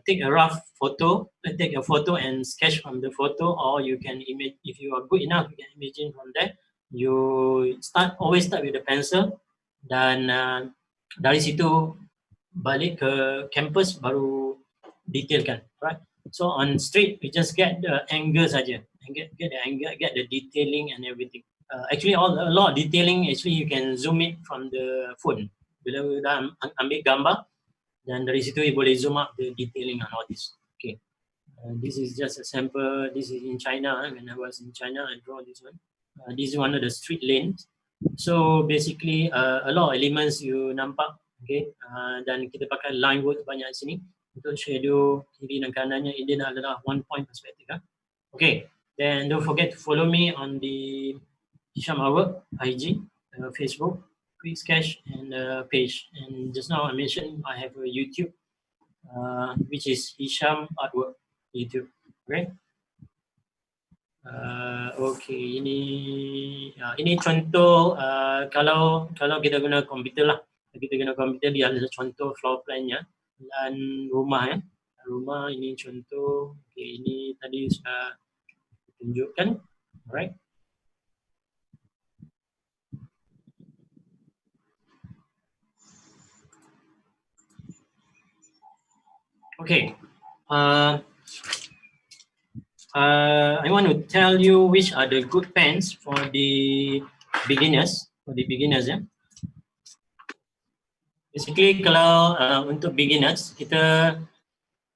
take a rough photo, take a photo and sketch from the photo, or you can image, if you are good enough, you can imagine from there. You always start with the pencil, dan dari situ balik ke campus baru detailkan, right? So on street we just get the angle saja, get the angle, get the detailing and everything. Actually a lot of detailing actually you can zoom it from the phone. Bila dah ambil gambar, dan dari situ you boleh zoom up the detailing and all this. Okay, this is just a sample. This is in China. When I was in China, I draw this one. This is one of the street lanes. So basically a lot of elements you nampak. Okay, dan kita pakai line work banyak di sini untuk shadow kiri dan kanannya. Ini adalah 1 point perspective. Okay, then don't forget to follow me on the Hisham Artwork IG, Facebook, Quick Sketch, and page. And just now I mentioned I have a YouTube, which is Hisham Artwork YouTube. Okay. Okay, ini contoh kalau kita guna komputer lah. Kita guna komputer, dia ada contoh floor plan-nya dan rumah ya. Rumah ini contoh. Okay, ini tadi sudah tunjukkan. Alright. Okay. I want to tell you which are the good pens for the beginners. Ya. Basically kalau untuk beginners kita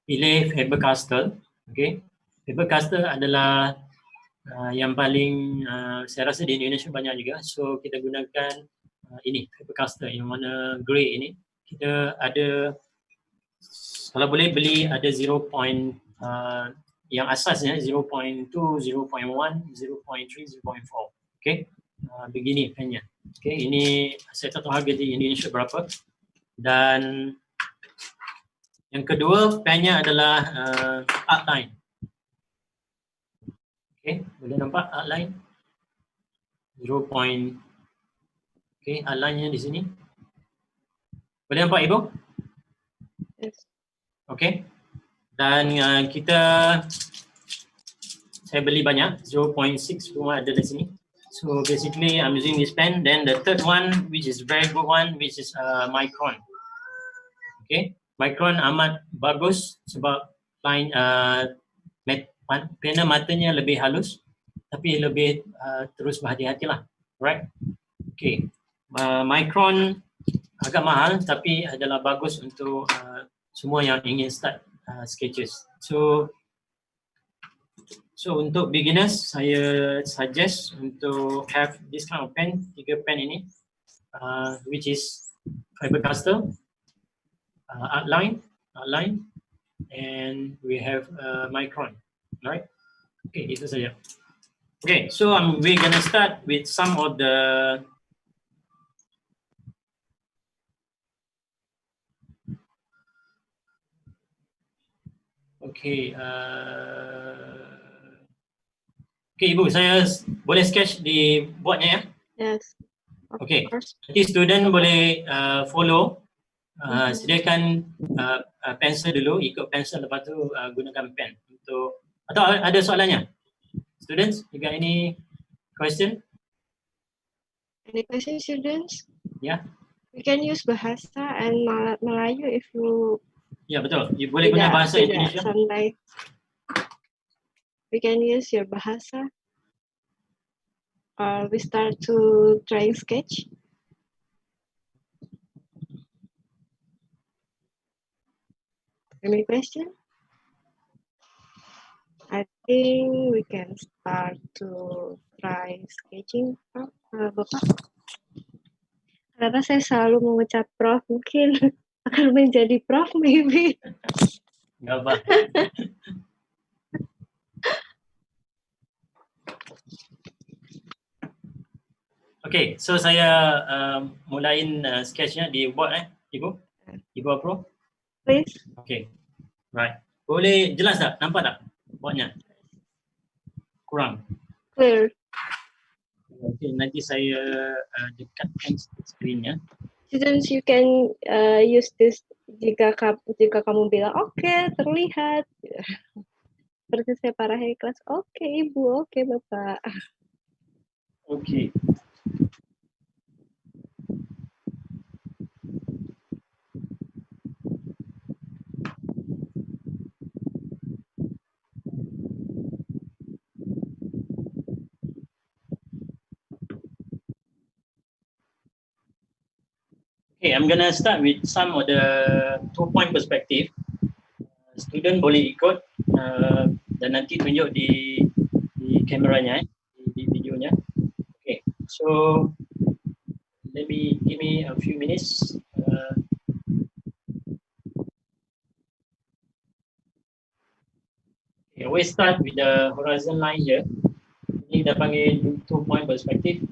pilih Faber-Castell. Okay. Faber-Castell adalah yang paling saya rasa di Indonesia banyak juga. So kita gunakan ini Faber-Castell yang mana grey ini. Kita ada, kalau boleh beli ada 0. Yang asasnya 0.2, 0.1, 0.3, 0.4. Okay. Begini pennya. Okay, ini saya tak tahu harga di Indonesia berapa. Dan yang kedua pennya adalah outline. Okay, boleh nampak outline 0. Okay, outline-nya di sini. Boleh nampak Ibu? Yes. Okay. Dan saya beli banyak, 0.6 semua ada di sini. So basically I'm using this pen. Then the third one, which is very good one, which is Micron. Okay, Micron amat bagus sebab line pena matanya lebih halus, tapi lebih terus berhati-hatilah, right? Okay, Micron agak mahal tapi adalah bagus untuk semua yang ingin start sketches. So untuk beginners saya suggest untuk have this kind of pen, 3 pen ini, which is Faber-Castell, outline, and we have Micron, right? Okay, itu saja. Okay, so we're gonna start with some of the okay, okay, Ibu, saya boleh sketch di boardnya ya? Yes. Of Okay, course. nanti student boleh follow. Sediakan pensel dulu, ikut pensel, lepas tu gunakan pen untuk. Atau ada soalannya? Students, you got any question? Any questions, students? Yeah. We can use bahasa and Melayu if you Ya, betul. You boleh guna bahasa Indonesia. Sunday. We can use your bahasa. We start to trying sketch. Any question? I think we can start to try sketching. Bapak, kenapa saya selalu mengucap prof? Mungkin akan menjadi prof, maybe. Nggak apa. Okay, so saya mulain sketchnya di board Ibu? Ibu approve? Please. Okay, right. Boleh jelas tak? Nampak tak boardnya? Kurang? Clear. Okay, nanti saya dekatkan screen-nya. Students, you can use this jika kamu bilang oke, terlihat. Seperti saya parahi kelas, oke Ibu, oke Bapak. Okay. Okay, I'm gonna start with some of the 2-point perspective. Student boleh ikut dan nanti tunjuk di kameranya, di videonya. Okay, so give me a few minutes. Okay, always start with the horizon line here. Ini kita panggil 2-point perspective.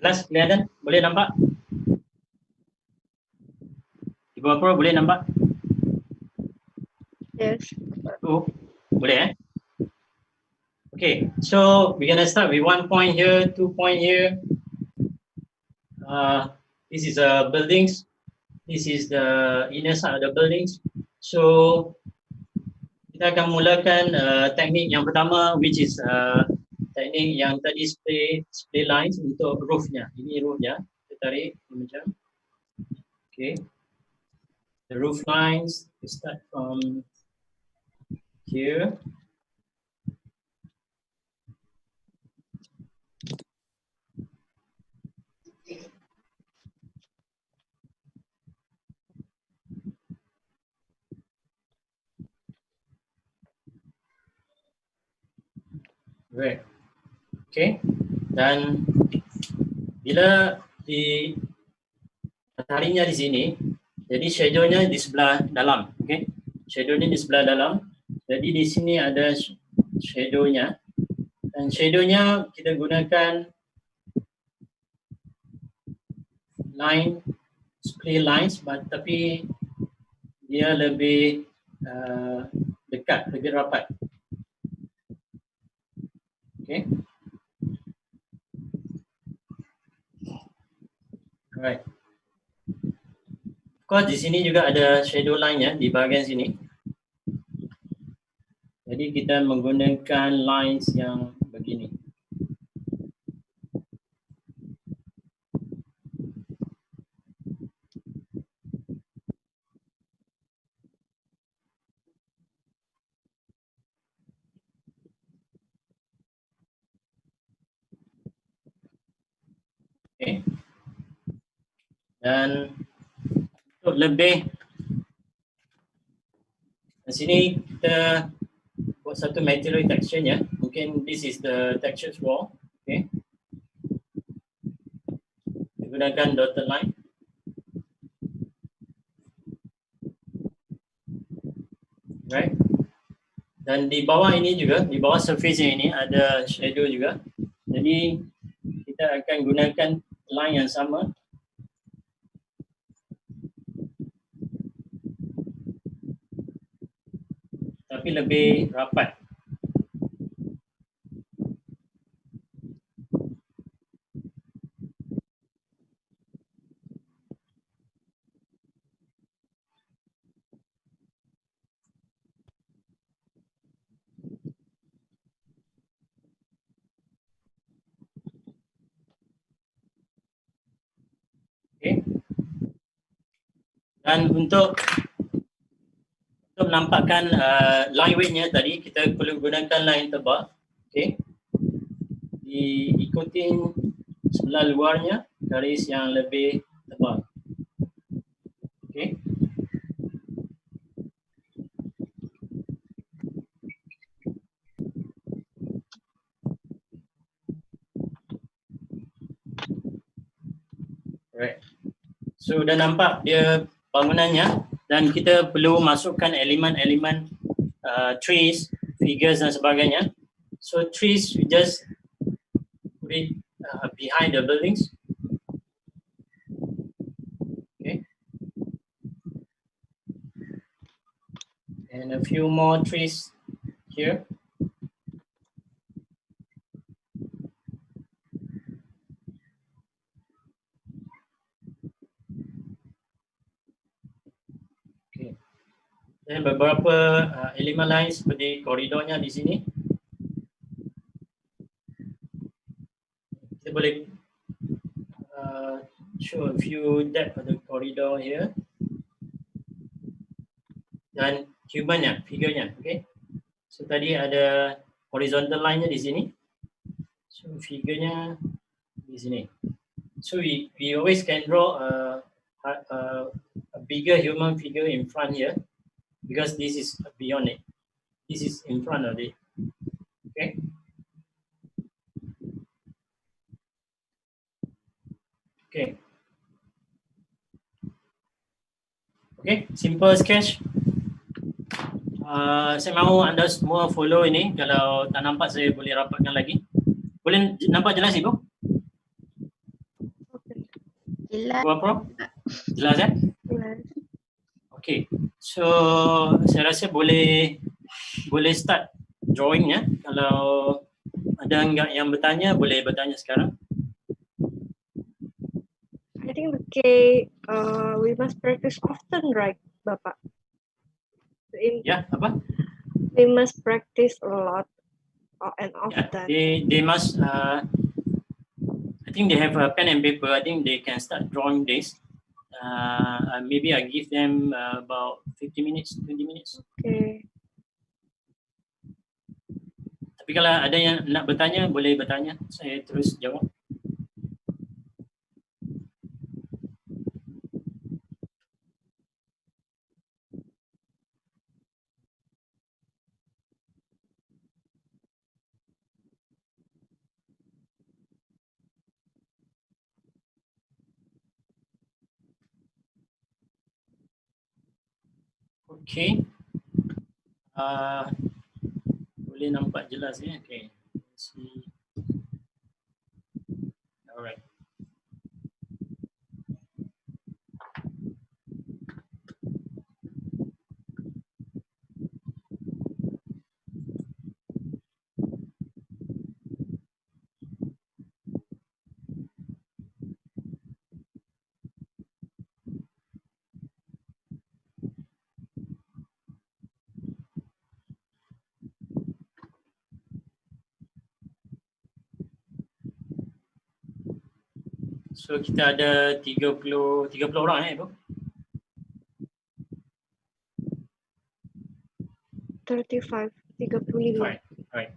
Kelas kelihatan? Boleh nampak? Ibu Afro boleh nampak? Yes. Oh, boleh Okay, so we're gonna start with 1 point here, 2 point here. This is buildings. This is the inner side of the buildings. So kita akan mulakan teknik yang pertama, which is teknik yang tadi display lines untuk roofnya. Ini roofnya. Kita tarik macam. Okay. The roof lines. We start from here. Right. Okay. Dan bila mataharinya di sini, jadi shadow-nya di sebelah dalam. Okay. Shadow-nya di sebelah dalam. Jadi di sini ada shadow-nya. Dan shadow-nya kita gunakan line, display lines, tapi dia lebih dekat, lebih rapat. Okay. Alright. Of course di sini juga ada shadow line-nya di bahagian sini. Jadi kita menggunakan lines yang begini. Okay. Dan untuk lebih di sini kita buat satu material texture-nya. Mungkin this is the textures wall. Okay. Kita gunakan dotted line. Right. Dan di bawah ini juga, di bawah surface ini ada shadow juga. Jadi kita akan gunakan line yang sama. Tapi lebih rapat. Okay. Dan untuk menampakkan line weight-nya tadi, kita perlu gunakan line tebal. Okay. Diikutin sebelah luarnya garis yang lebih tebal. Okay. Right. So dah nampak dia bangunannya dan kita perlu masukkan elemen-elemen trees, figures dan sebagainya. So trees we just put it behind the buildings. Okay. And a few more trees here. Dan beberapa elemen lain seperti koridornya di sini. Kita boleh show a few depth of the corridor here. Dan humannya, figurnya, okay. So tadi ada horizontal line-nya di sini. So figurnya di sini. So we always can draw a bigger human figure in front here. Because this is beyond it. This is in front of it. Okay. Okay. Okay, simple sketch. Saya mahu anda semua follow ini. Kalau tak nampak saya boleh rapatkan lagi. Boleh nampak jelas Ibu? Jelas. Apa? Jelas ya? Yes. Okay. So saya rasa boleh start drawing ya. Kalau ada enggak yang bertanya, boleh bertanya sekarang. I think okay, we must practice often, right, Bapak? Ya, apa? We must practice a lot and Yeah, often. they must. I think they have a pen and paper. I think they can start drawing this. Maybe I give them about 50 minutes, 20 minutes. Okay. Tapi kalau ada yang nak bertanya, boleh bertanya. Saya terus jawab. Okay. Boleh nampak jelas ya. Okay. See. Alright. So kita ada 30 orang Ibu? 35, 35. Alright. Alright.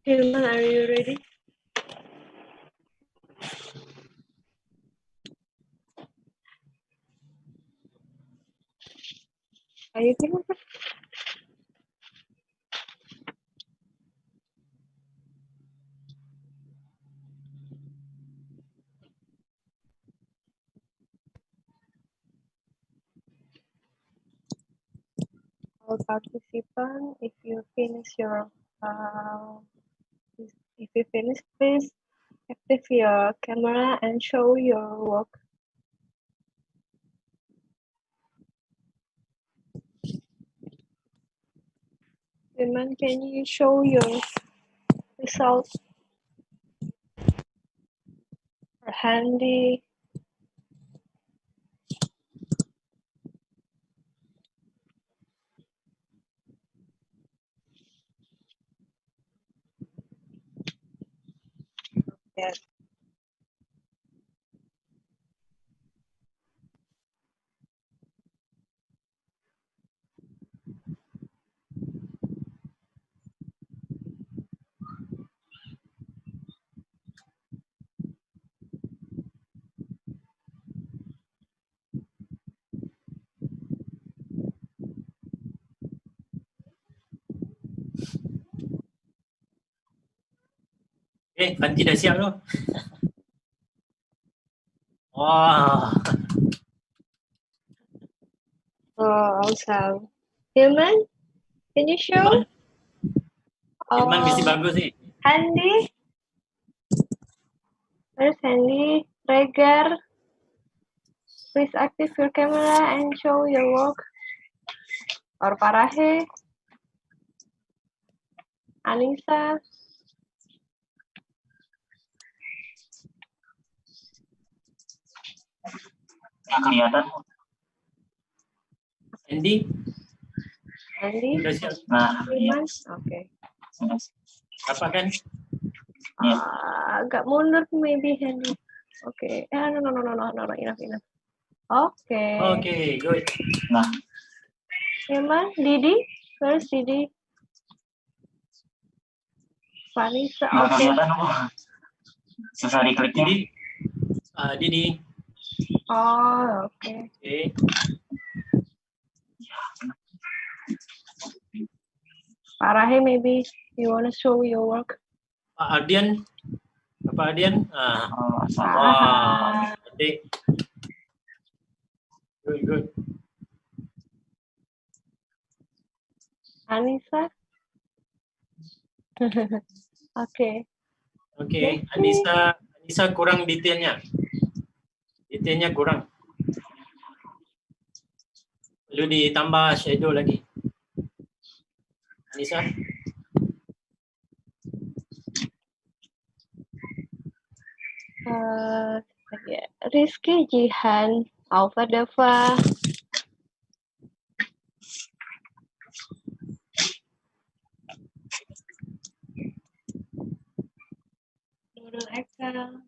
Hilman, are you ready? Are you Hilman? All participants, if you finish your if you finish, please active your camera and show your work. Hilman, can you show your results? Handy. Yes. Fanti dah siap tu. Wah. Oh, awesome. Hilman, can you show? Hilman mesti bagus ni. Handy. Where's Handy? Regar. Please active your camera and show your work. Or Parahe. Anissa. Nggak kelihatan. Andy, Handy. udah siap. Nah, Hilman. Okay. Dapat kan? Agak mundur maybe Handy. Okay. No, enough. Okay. Okay, good. nah, Hilman, Didi. Where's Didi? Vanessa. nggak Okay. kelihatan kok. Susah dikliknya. Didi. Oh, okay. Okay. Parahe, maybe you want to show your work. Ardian. Bapak Ardian. Sama. Wah, cantik. Good. Anissa. Okay. Okay, Anissa kurang detailnya. Detailnya kurang. Perlu ditambah shadow lagi. Anissa. Rizky, Jihan, Alfa Dava. Nurul Eka.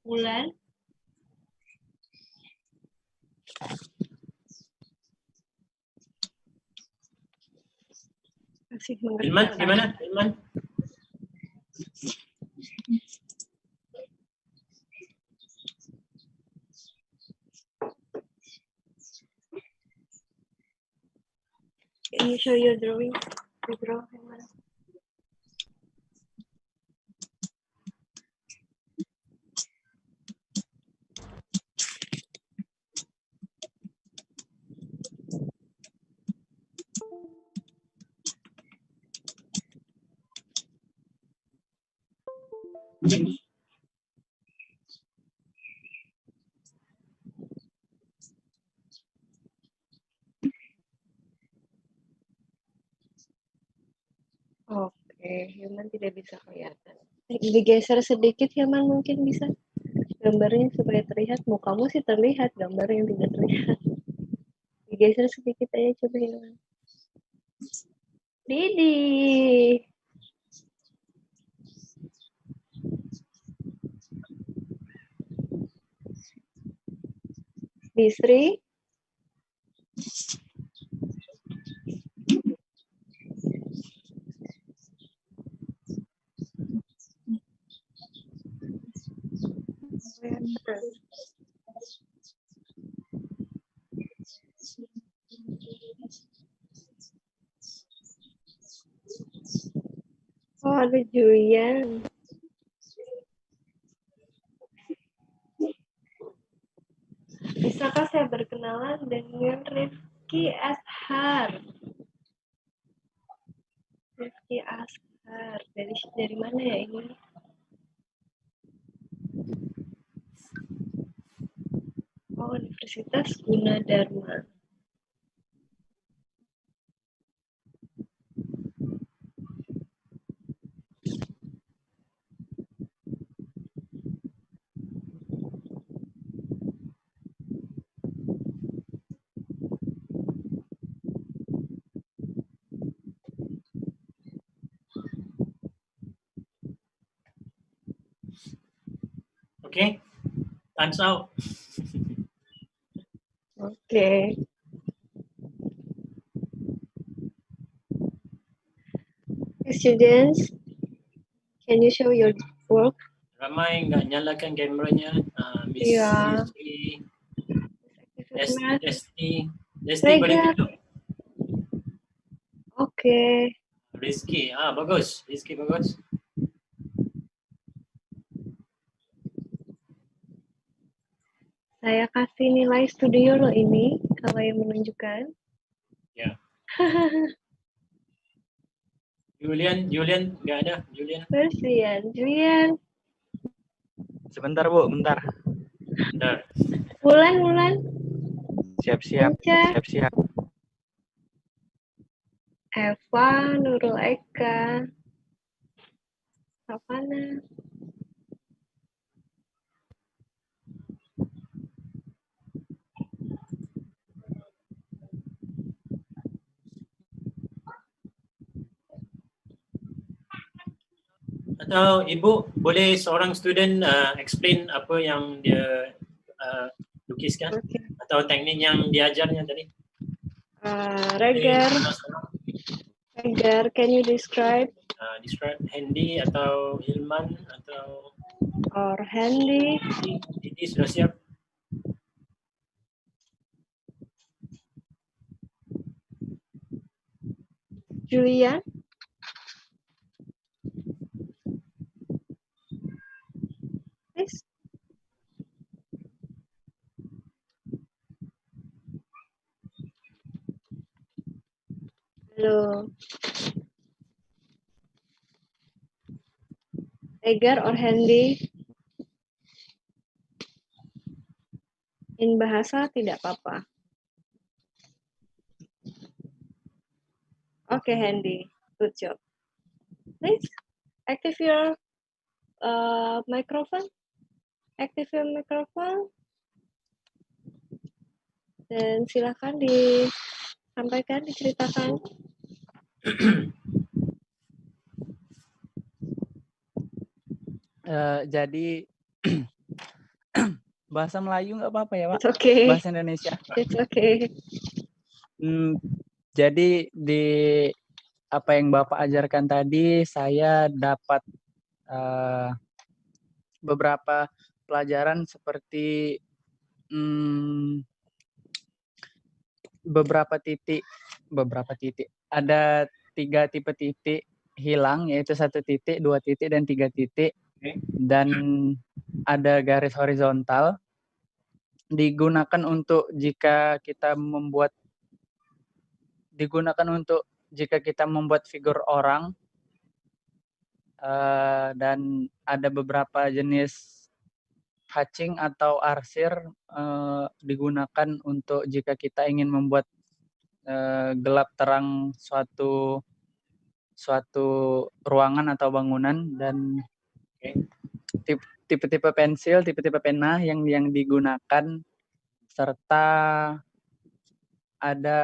Bulan. Masih Hilman, gimana? Hilman? Can you show your drawing? You draw, Hilman. Oke, Hilman tidak bisa kelihatan. Digeser sedikit, Hilman mungkin bisa. Gambarnya supaya terlihat. Mukamu sih terlihat, gambar yang tidak terlihat. Digeser sedikit aja coba, Hilman. Didi. Bisri. ada Julian. Bisakah saya berkenalan dengan Rifki Ashar? Rifki Ashar. Dari mana ya ini? Oh, Universitas Gunadarma. Okay, time's out. Okay. Students, can you show your work? Ramai nggak nyalakan kameranya. Miss Iya. Desti boleh Regar. tunjuk. Oke. Rizky, bagus. Rizky bagus. Saya kasih nilai studio loh ini, kalau yang menunjukkan. Ya. Julian nggak ada. Julian. Sebentar Bu, bentar. Bentar. Mulan. Siap-siap. Anca. Siap-siap. Eva, Nurul Eka. Savana. Atau Ibu boleh seorang student explain apa yang dia lukiskan atau teknik yang diajarnya tadi? Regar, can you describe? Describe Handy atau Hilman atau Or Handy. Didi sudah siap? Julian. Please. Halo. Regar or Handy. In bahasa tidak apa-apa. Okay, Handy. Good job. Please active your microphone. Active your microphone. Dan silakan disampaikan, diceritakan. Jadi bahasa Melayu nggak apa-apa ya Pak? It's okay. Bahasa Indonesia. It's okay. Jadi di apa yang Bapak ajarkan tadi, saya dapat beberapa pelajaran seperti beberapa titik. Ada 3 tipe titik hilang, yaitu 1 titik, 2 titik, dan 3 titik. Dan ada garis horizontal digunakan untuk jika kita membuat figur orang, dan ada beberapa jenis hatching atau arsir digunakan untuk jika kita ingin membuat gelap terang suatu ruangan atau bangunan. Dan tipe-tipe pensil, tipe-tipe pena yang digunakan, serta ada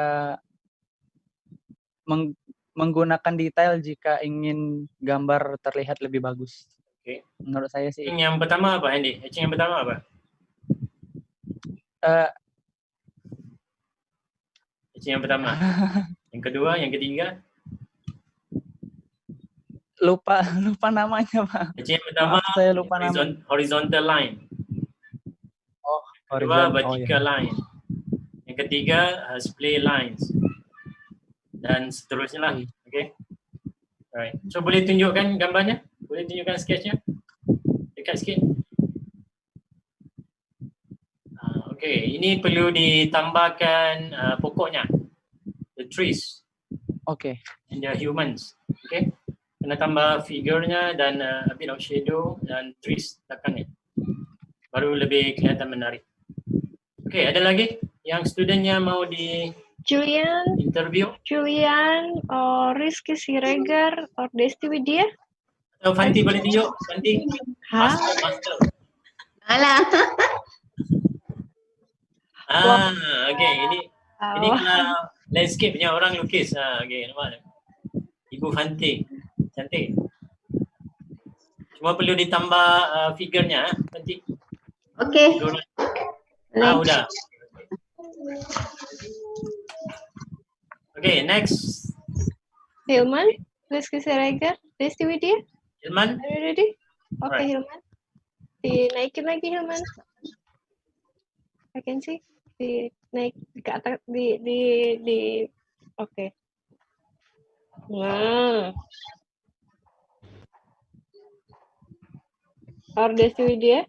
menggunakan detail jika ingin gambar terlihat lebih bagus. Oke. Menurut saya sih. Yang pertama apa, Andy? Yang pertama apa? Yang pertama. Yang kedua, yang ketiga? Lupa namanya, Pak. Yang pertama, maaf, saya lupa nama. Horizontal line. Oh, kedua, vertical line. Yang ketiga, splay lines. Dan seterusnya lah. Okay. Alright. So boleh tunjukkan gambarnya? Boleh tunjukkan sketchnya? Dekat sikit. Okay, ini perlu ditambahkan pokoknya. The trees. Oke. And the humans. Okay. Kena tambah figurnya dan a bit of shadow dan trees belakangnya. Baru lebih kelihatan menarik. Okay, ada lagi yang studentnya mau di Julian, interview? or Rizky Siregar, or Desti Widya? Atau Fanti boleh tunjuk? Fanti? Hah? Master. Alah. Okay. Ini landscape punya orang lukis. Okay, nampak. Ibu Fanti. Cantik. Cuma perlu ditambah figurnya, Fanti. Okey. Udah. Okay, next. Hilman, Rizky Siregar, Desti Widya? Hilman? Are you ready? Oke, Alright. Hilman. Dinaikin lagi, Hilman. I can see. Naik ke atas, oke. Nah. Or Desti Widya?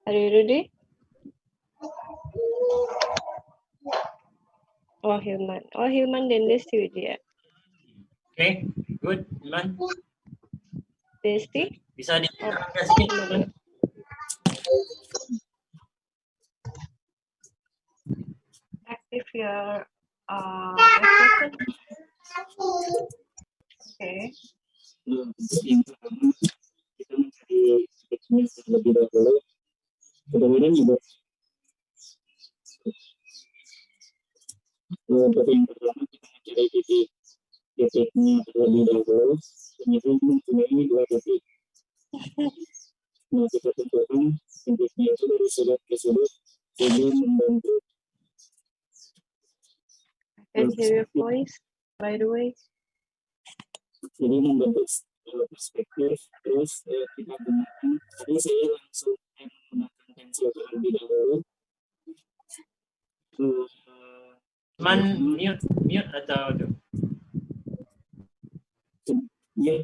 Are you ready? Oh, Hilman dan Desti Widya. Okay, good. Hilman? Desti? Bisa diterangkan sikit, Hilman? Active your question. Okay. Yang pertama kita mencari titiknya terlebih dahulu. Kemudian juga untuk yang pertama kita mencari titiknya terlebih dahulu. Kemudian mempunyai 2 titik. Nah, kita tentukan titiknya itu dari sudut ke sudut jadi membantu. I can hear your voice, by the way. Jadi membentuk perspektif, terus kita gunakan. Tadi saya langsung menggunakan pensil terlebih dahulu. Hilman mute atau tu? Ya.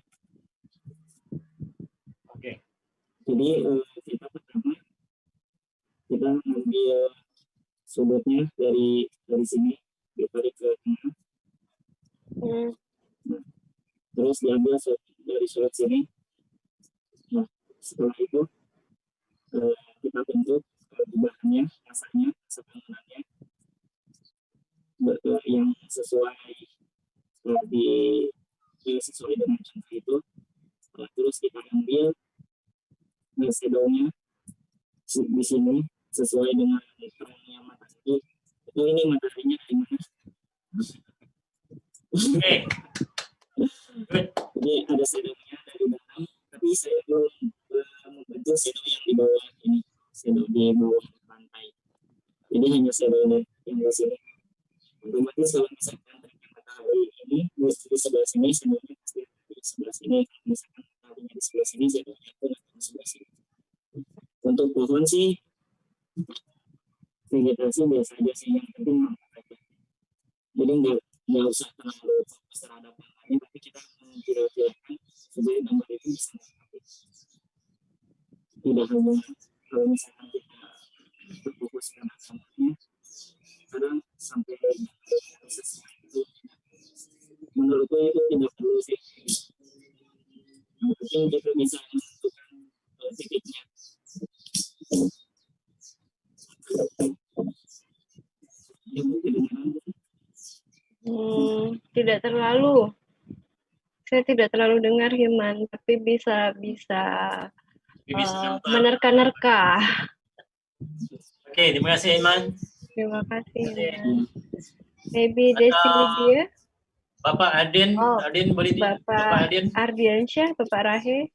Okay. Jadi kita pertama kita ambil sudutnya dari sini, ditarik ke tengah. Terus diambil dari sudut sini. Nah, setelah itu kita bentuk bahannya, masanya, sebangunannya yang sesuai sesuai dengan contoh itu. Terus kita ambil shadow-nya di sini sesuai dengan terangnya matahari. Itu ini mataharinya dari mana? Okay. Good. Jadi ada shadow-nya dari dalam, tapi saya belum membentuk shadow yang di bawah ini, shadow di bawah pantai. Jadi hanya shadow yang di sini. Otomatis kalau misalkan terangnya matahari ini di sebelah sini, shadow-nya pasti di sebelah sini. Kalau misalkan mataharinya di sebelah sini, shadow-nya pun di sebelah sini. Untuk pohon sih, vegetasi biasa aja sih, yang penting nampak aja. Jadi nggak usah terlalu fokus terhadap namanya, tapi kita mengkira-kirakan supaya gambar itu bisa nampak. Tidak hanya kalau misalkan kita berfokus pada gambarnya, kadang sampai sesuai itu. Menurutku itu tidak perlu sih. Yang penting kita bisa menentukan titiknya. Tidak terlalu. Saya tidak terlalu dengar, Hilman, tapi bisa menerka-nerka. Oke, terima kasih, Hilman. Terima kasih, Hilman. Maybe Desti Widya. Bapak Adin, boleh Bapak Adin. Ardiansyah, Bapak Rahe.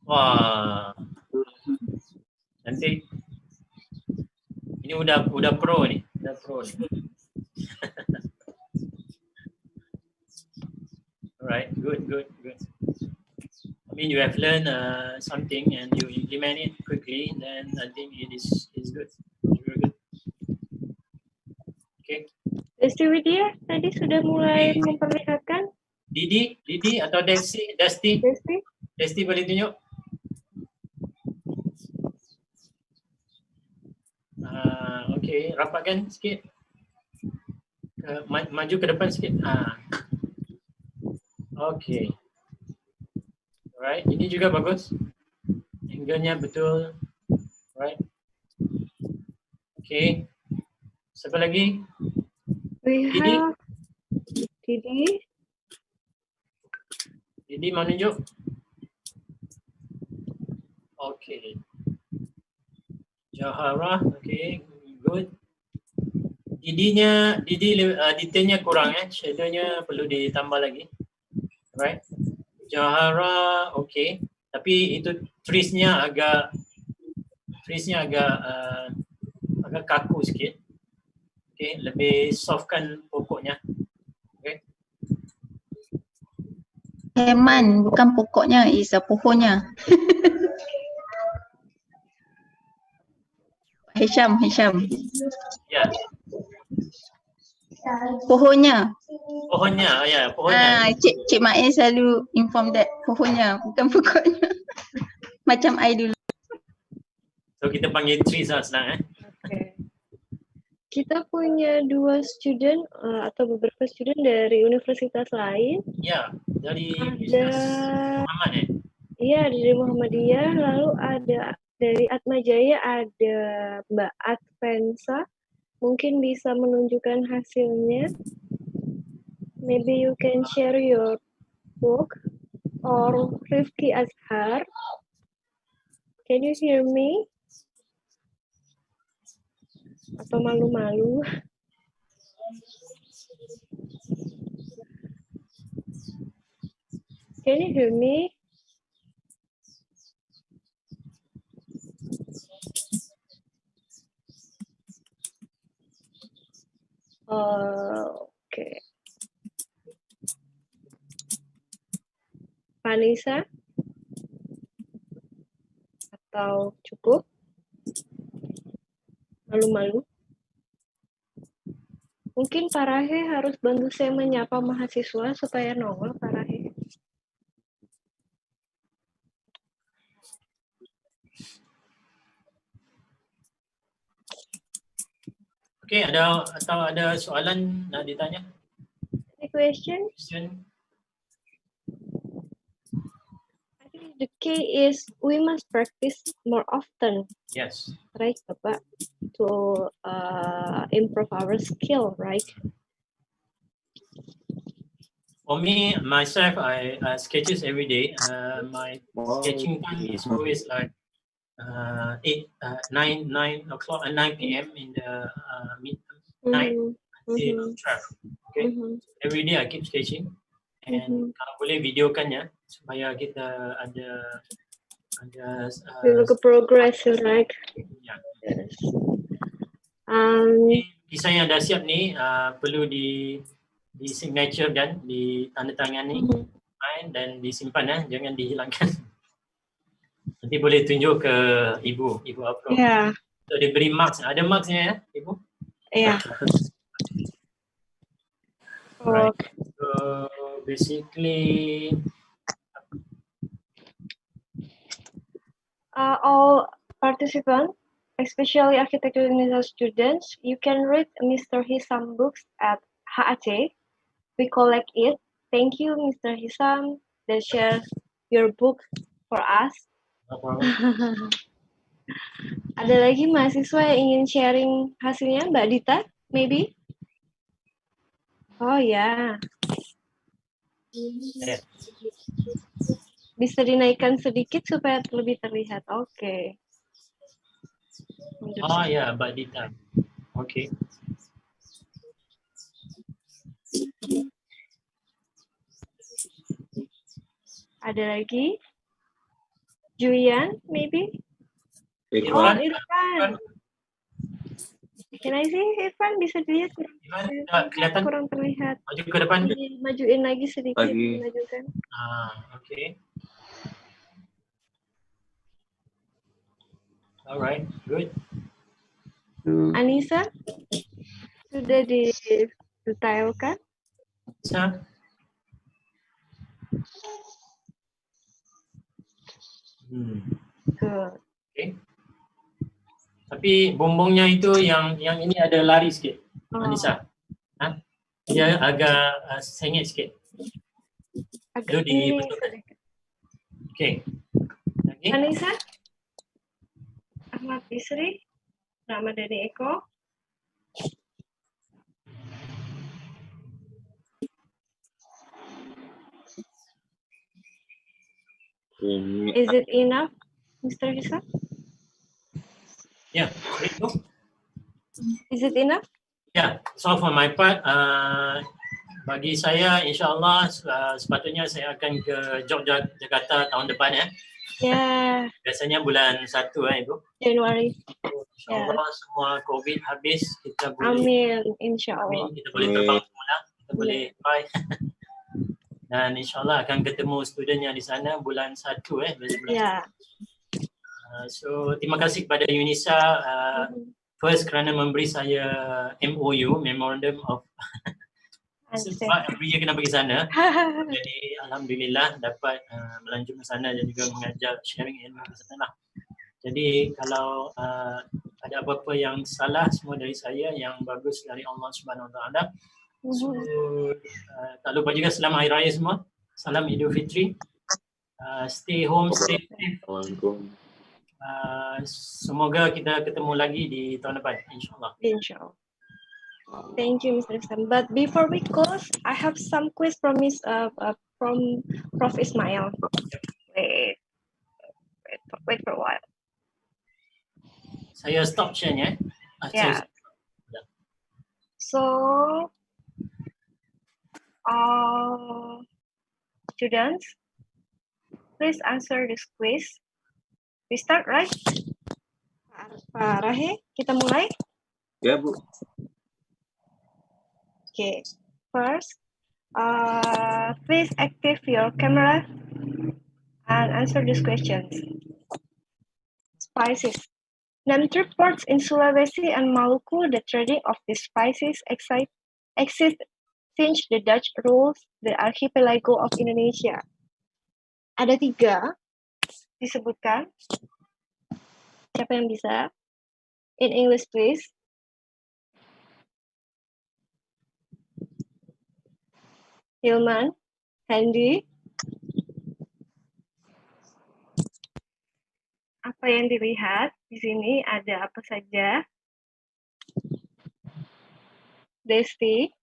Wah, nanti ini udah pro nih, Alright, good. I mean, you have learned something and you implement it quickly, then I think it is good. Very good. Okay. Desti Widya tadi sudah mulai memperlihatkan. Didi atau Desti? Desti boleh tunjuk? Okey, rapatkan sikit. Maju ke depan sikit. Okey. Alright, ini juga bagus. Angle-nya betul. Alright. Okey. Siapa lagi? We Didi? have Didi. Didi mau tunjuk? Okey. Jahara, okey, good. Didi detailnya kurang shadow-nya perlu ditambah lagi. Right. Jahara okey, tapi itu trees-nya agak agak kaku sikit. Okey, lebih softkan pokoknya. Okey. Heman, bukan pokoknya, is pohonnya. Hisham. Ya, Pohonnya. pohonnya, ya, pohonnya. Cik Mai selalu inform that pohonnya, bukan pokoknya. Macam I dulu. So kita panggil trees lah senang Okay. Kita punya 2 student atau beberapa student dari universitas lain. Ya, dari Ada Muhammad Iya, dari Muhammadiyah, lalu ada dari Atmajaya ada Mbak Advensa. Mungkin bisa menunjukkan hasilnya. Maybe you can share your book, or Rifki Azhar. Can you hear me? Atau malu-malu? Can you hear me? Okay. Vanessa? Atau cukup? Malu-malu? Mungkin Pak Rahe harus bantu saya menyapa mahasiswa supaya nongol, Pak Rahe. Okey, ada soalan nak ditanya? Any question? Question? I think the key is we must practice more often, Yes. right, Bapak, to improve our skill, right? For me, myself, I sketches every day. My sketching time is always like 9 o'clock and 9 p.m. in the midnight until 12. Okay, every day I keep sketching, and kalau boleh videokan ya supaya kita ada look at progress, right? Ya. Yes. Kisah yang dah siap ni perlu di signature dan ditandatangani dan disimpan jangan dihilangkan. Nanti boleh tunjuk ke ibu upload. Yeah. So dia beri marks, ada marksnya ya ibu? Yeah. Right. So basically all participants, especially architecture UNISA students, you can read Mr. Hisam books at HAC. We collect it. Thank you, Mr. Hisam, that shares your book for us. No problem. Ada lagi mahasiswa yang ingin sharing hasilnya, Mbak Dita, maybe? Oh ya. Yeah. Bisa dinaikkan sedikit supaya lebih terlihat. Oke. Oh ya, Mbak Dita. Oke. Ada lagi? Julian, maybe? Irfan. Oh, Irfan. Can I see Irfan? Bisa dilihat kelihatan? Kurang terlihat. Maju ke depan. Majuin lagi sedikit. Majukan. Oke. Alright, good. Anissa? Sudah di Detailkan. Bisa? Good. Okay. Tapi bumbungnya itu yang ini ada lari sikit, Anissa. Ha? Dia agak sengit sikit. Agak Itu ini dibetulkan. sedikit. Okey. Lagi? Anissa, Ahmad Bisri, Ramadhani Eko. Is it enough, Mr. Hisa? Ya, sorry, go. Is it enough? Ya, so for my part, bagi saya insyaAllah sepatutnya saya akan ke Jogja, Jakarta tahun depan ya. Yeah, Biasanya bulan 1 Ibu. January. InsyaAllah semua COVID habis, kita boleh, Amin, insya Allah. kita boleh terbang semula, kita boleh fly. Dan insyaAllah akan ketemu student yang di sana bulan 1 bulan Ya. So terima kasih kepada UNISA first kerana memberi saya MOU, Memorandum of sebab every year kena pergi sana. Jadi alhamdulillah dapat melanjut ke sana dan juga mengajar sharing ilmu ke sana lah. Jadi kalau ada apa-apa yang salah, semua dari saya, yang bagus dari Allah Subhanahu Wa Taala. So tak lupa juga selamat Hari Raya semua. Salam Idul Fitri. Stay home, stay safe. Semoga kita ketemu lagi di tahun depan, insyaAllah. Inshallah. Thank you, Mr. Sam. But before we close, I have some quiz from from Prof. Ismail. Wait for a while. Saya stop share-nya. Yeah. So, students, please answer this quiz. We start, right? Pak Rahe, kita mulai? Ya, Bu. Okay. First, please active your camera and answer these questions. Spices. Name 3 ports in Sulawesi and Maluku. The trading of these spices exists since the Dutch rules the archipelago of Indonesia. Ada 3 disebutkan. Siapa yang bisa? In English, please. Hilman, Handy. Apa yang dilihat di sini ada apa saja? Desti.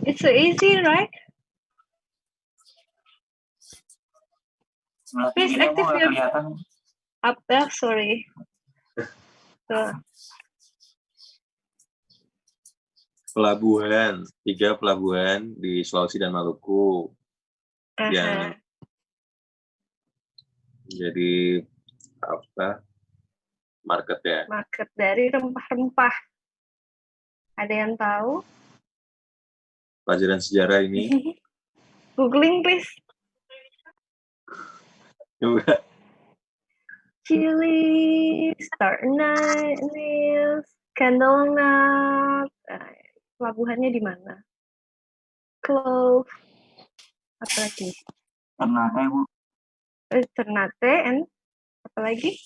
It's so easy, right? Please active your up there. Sorry. Pelabuhan, 3 pelabuhan di Sulawesi dan Maluku yang jadi apa? Market ya. Market dari rempah-rempah. Ada yang tahu? Pelajaran sejarah ini. Googling, please. Coba. Chili, star anise, candle nut. Pelabuhannya di mana? Clove. Apa lagi? Ternate, Bu. Ternate and apa lagi?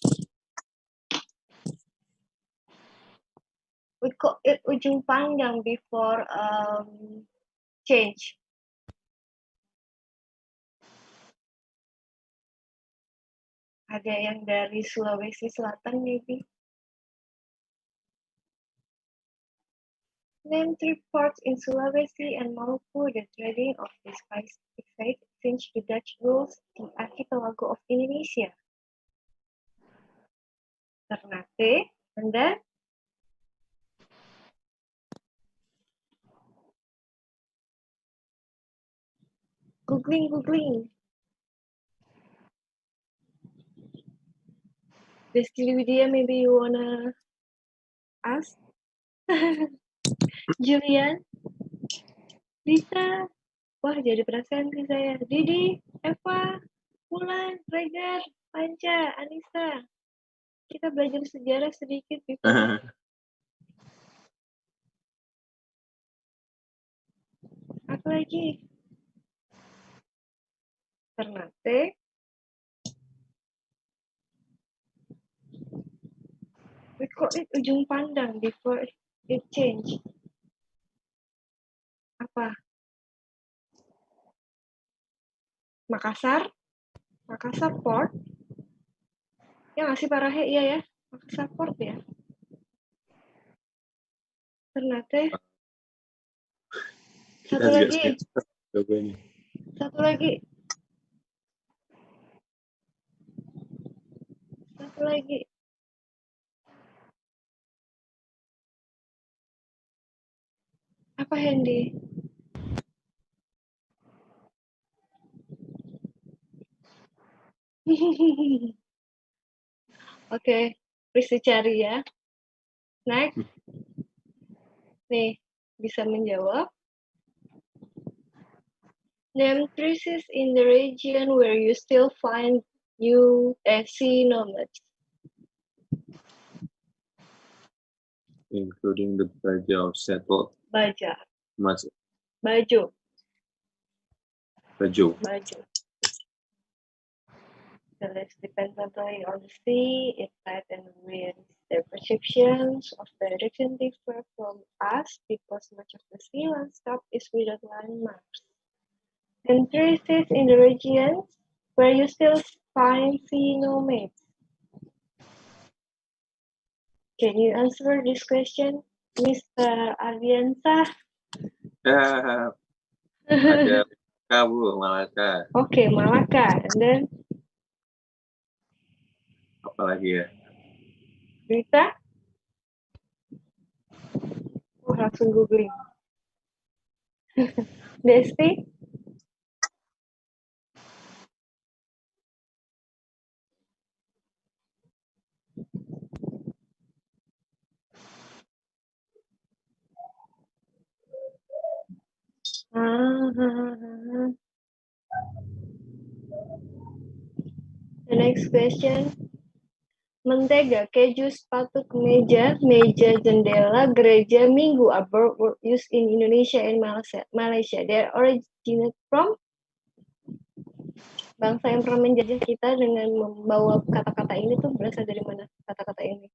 We call it ujung pandang before change. Ada yang dari Sulawesi Selatan maybe. Name 3 ports in Sulawesi and Maluku. The trading of this spice exists since the Dutch rules the archipelago of Indonesia. Ternate, and then Googling. Desti Widya, maybe you wanna ask? Julian? Lisa? Wah, jadi perasaan sih saya. Didi, Eva, Mulan, Regar, Panca, Anissa. Kita belajar sejarah sedikit before Apa lagi? Ternate. We call it ujung pandang before it change. Apa? Makassar? Makassar Port? Ya nggak sih Parahe? Iya ya. Makassar Port ya. Ternate. Kita Satu juga lagi. jawabannya. Satu lagi. Satu lagi. Apa Hendy? Oke, please dicari ya. Next. Nih, bisa menjawab. Name places in the region where you still find sea nomads. Including the Baja of settled Baja. Mas Bajo. Bajo. Bajo. The lives dependently on the sea, its tide and winds. Their perceptions of direction differ from us because much of the sea landscape is without landmarks. And places in the regions where you still find sea nomads. Can you answer this question, Mr. Ardiansah? Ada Kabu, Malaka. Okay, Malacca. And then Apalagi ya? Rita? Oh, langsung googling. Desti? The next question. Mentega, keju, sepatu, kemeja, meja, jendela, gereja, minggu are word used in Indonesia and Malaysia. They originate from bangsa yang pernah menjajah kita dengan membawa kata-kata ini tuh berasal dari mana kata-kata ini?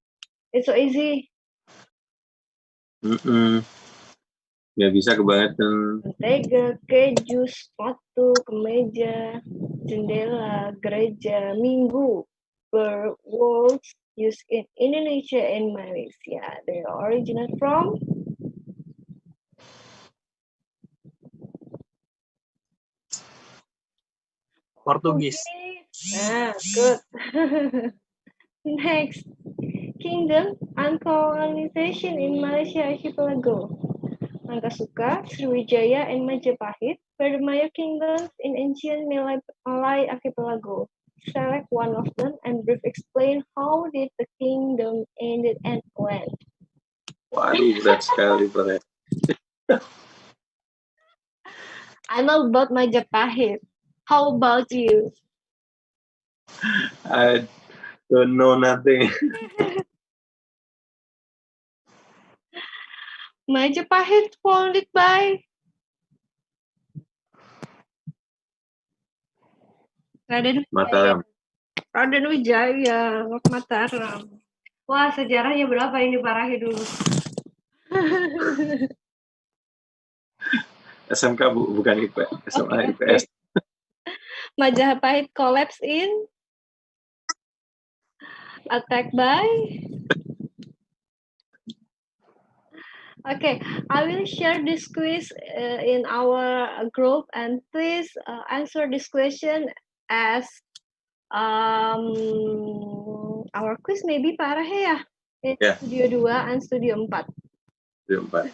It's so easy. Nggak bisa kebangetan. Mentega, keju, sepatu, kemeja, jendela, gereja, minggu were words used in Indonesia and Malaysia. They originate from Portugis. Ah, good. Next, kingdom and colonization in Malaysia archipelago. Langkasuka, Sriwijaya, and Majapahit were the Maya kingdoms in ancient Malay archipelago. Select one of them and brief explain how did the kingdom ended and when. Waduh, berat sekali, berat. I know about Majapahit. How about you? I don't know nothing. Majapahit founded by Raden Mataram. Raden Wijaya, Mataram. Wah, sejarahnya berapa ini Parahi dulu? SMK bukan IP, SMA IPS. Majapahit collapse in attack by. Okay, I will share this quiz in our group and please answer this question as our quiz maybe Parahe ya? Yeah. Studio 2 and Studio 4. Studio 4.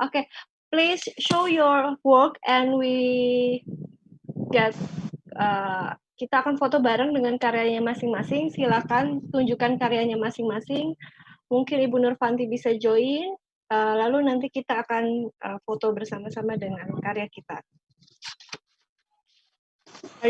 Okay, please show your work and we get kita akan foto bareng dengan karyanya masing-masing. Silakan tunjukkan karyanya masing-masing. Mungkin Ibu Nurfanti bisa join. Lalu nanti kita akan foto bersama-sama dengan karya kita.